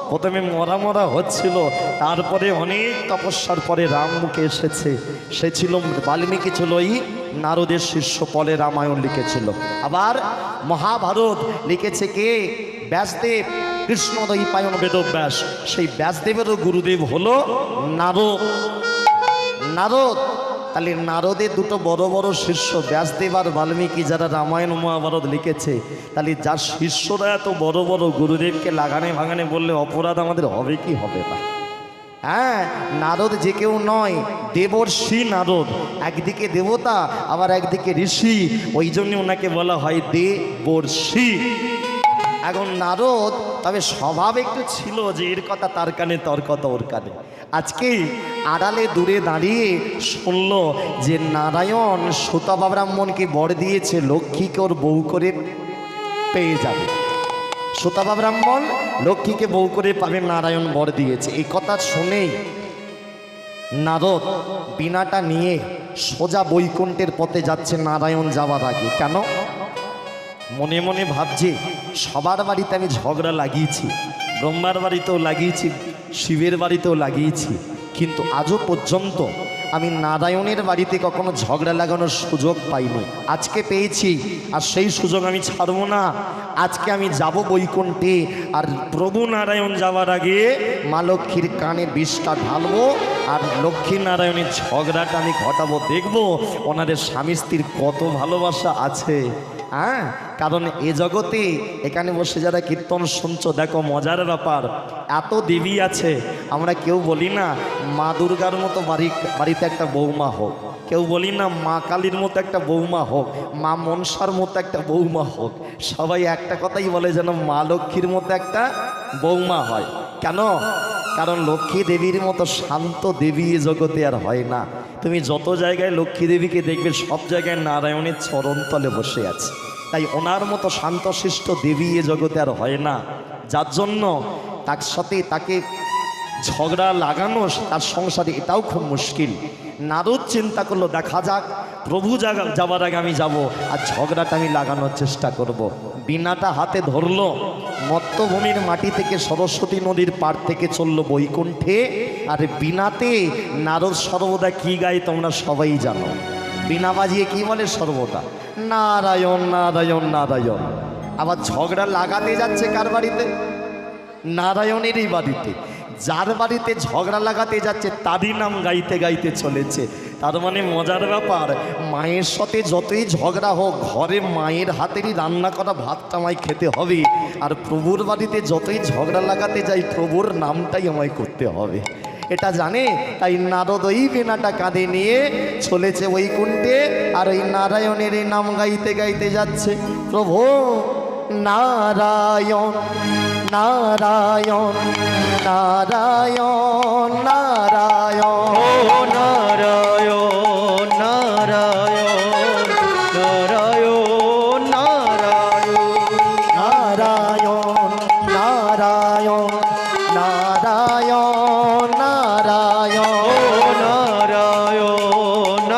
প্রথমে মরা হচ্ছিল, তারপরে অনেক তপস্যার পরে রাম মুখে এসেছে। সে ছিল বাল্মীকি, ছিল এই নারদের শিষ্য, পরে রামায়ণ লিখেছিল। আবার মহাভারত লিখেছে কে? ব্যাসদেব, কৃষ্ণদ্বৈপায়ন বেদব্যাস। সেই ব্যাসদেবেরও গুরুদেব হলো নারদ। তাহলে নারদের দুটো বড় বড় শিষ্য ব্যাসদেব আর বাল্মীকি, যারা রামায়ণ মহাভারত লিখেছে। তাহলে যার শিষ্যরা এত বড় বড়, গুরুদেবকে লাগানে ভাগানে বললে অপরাধ আমাদের হবে কি হবে না? হ্যাঁ, নারদ যে কেউ নয়, দেবর্ষি নারদ। একদিকে দেবতা, আবার একদিকে ঋষি, ওই জন্য ওনাকে বলা হয় দেবর্ষি। এখন নারদ তবে স্বভাব একটু ছিল যে এর কথা তার কানে, তোর কথা ওর কানে। আজকে আড়ালে দূরে দাঁড়িয়ে শুনল যে নারায়ণ সুতপা ব্রাহ্মণকে বর দিয়েছে লক্ষ্মীকে ওর বউ করে পেয়ে যাবে। সুতপা ব্রাহ্মণ লক্ষ্মীকে বউ করে পাবে, নারায়ণ বর দিয়েছে। এই কথা শুনেই নারদ বীণাটা নিয়ে সোজা বৈকুণ্ঠের পথে যাচ্ছে নারায়ণ যাওয়ার আগে। কেন? মনে মনে ভাবছে সবার বাড়িতে আমি ঝগড়া লাগিয়েছি, ব্রহ্মার বাড়িতেও লাগিয়েছি, শিবের বাড়িতেও লাগিয়েছি, কিন্তু আজও পর্যন্ত আমি নারায়ণের বাড়িতে কখনো ঝগড়া লাগানোর সুযোগ পাইনি। আজকে পেয়েছি, আর সেই সুযোগ আমি ছাড়ব না। আজকে আমি যাব বৈকুণ্ঠে, আর প্রভু নারায়ণ যাওয়ার আগে মা লক্ষ্মীর কানে বিষটা ঢালবো, আর লক্ষ্মী নারায়ণের ঝগড়াটা আমি ঘটাবো। দেখবো ওনাদের স্বামী স্ত্রীর কত ভালোবাসা আছে। হ্যাঁ, কারণ এ জগতে এখানে বসে যারা কীর্তন শুনছো, দেখো মজার ব্যাপার, এত দেবী আছে। আমরা কেউ বলি না মা দুর্গার মতো বাড়িতে একটা বৌমা হোক, কেউ বলি না মা কালীর মতো একটা বৌমা হোক, মা মনসার মতো একটা বৌমা হোক। সবাই একটা কথাই বলে যেন মা লক্ষ্মীর মতো একটা বৌমা হয়। কেন? কারণ লক্ষ্মী দেবীর মতো শান্ত দেবী এ জগতে আর হয় না। তুমি যত জায়গায় লক্ষ্মী দেবীকে দেখবে, সব জায়গায় নারায়ণের চরণতলে বসে আছে। তাই ওনার মতো শান্তশিষ্ট দেবী এ জগতে আর হয় না। যার জন্য তার সাথে তাকে ঝগড়া লাগানো তার সংসারে এটাও খুব মুশকিল। নারদ চিন্তা করলো দেখা যাক, প্রভু যাবার আগে আমি যাব, আর ঝগড়াটা আমি লাগানোর চেষ্টা করব। বীণাটা হাতে ধরলো, মত্তভূমির মাটি থেকে সরস্বতী নদীর পাড় থেকে চললো বৈকুণ্ঠে। আর বীণাতে নারদ সর্বদা কি গায় তোমরা সবাই জানো। বীণা বাজিয়ে কি বলে সর্বদা? নারায়ণ নারায়ণ নারায়ণ। আবার ঝগড়া লাগাতে যাচ্ছে কার বাড়িতে? নারায়ণেরই বাড়িতে। যার বাড়িতে ঝগড়া লাগাতে যাচ্ছে তারই নাম গাইতে গাইতে চলেছে। তার মানে মজার ব্যাপার, মায়ের সাথে যতই ঝগড়া হোক, ঘরে মায়ের হাতেরই রান্না করা ভাতটা আমায় খেতে হবে। আর প্রভুর বাড়িতে যতই ঝগড়া লাগাতে যাই, প্রভুর নামটাই আমায় করতে হবে, এটা জানে। তাই নারদ ওই বীণাটা কাঁধে নিয়ে চলেছে বৈকুণ্ঠে, আর ওই নারায়ণের এই নাম গাইতে গাইতে যাচ্ছে। প্রভু নারায়ণ নারায়ণ নারায়ণ নারায়ণ, ও নারায়ণ নারায়ণ নারায়ণ নারায়ণ নারায়ণ নারায়ণ নারায়ণ নারায়ণ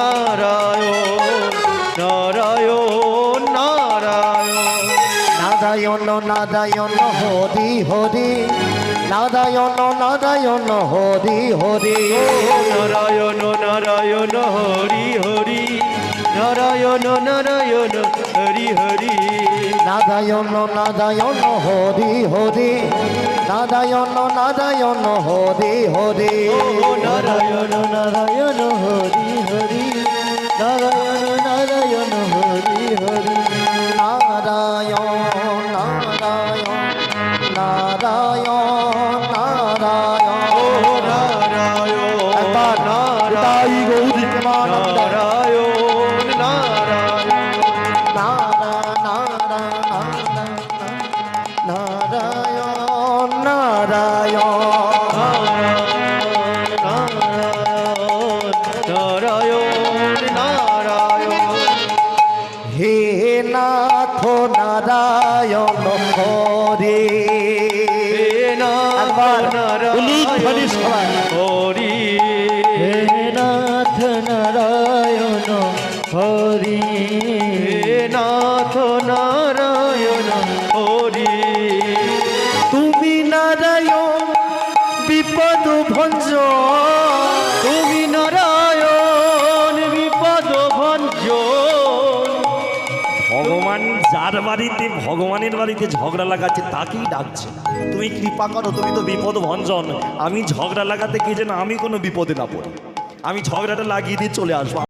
নারায়ণ নারায়ণ নারায়ণ নারায়ণ নারায়ণ হরি হরি, নারায়ণ নারায়ণ হরি হরি, নারায়ণ নারায়ণ হরি হরি, নারায়ণ নারায়ণ হরি হরি, নারায়ণ নারায়ণ হরি হরি, নারায়ণ নারায়ণ হরি হরি, নারায়ণ নারায়ণ হরি হরি, নারায়ণ নারায়ণ হরি হরি, নারায়ণ নারায়ণ নারায়ণ নারায়ণ নারায়ণ একবার তাই গৌরী প্রেমানন্দ নারায়ণ নারায়ণ নারায়ণ নারায়ণ নারায়ণ বাড়িতে ভগবানের বাড়িতে ঝগড়া লাগাচ্ছে তাকেই ডাকছে। তুমি কৃপা করো, তুমি তো বিপদ ভঞ্জন, আমি ঝগড়া লাগাতে গিয়ে যেন আমি কোনো বিপদে না পড়ি, আমি ঝগড়াটা লাগিয়ে দিয়ে চলে আসবো।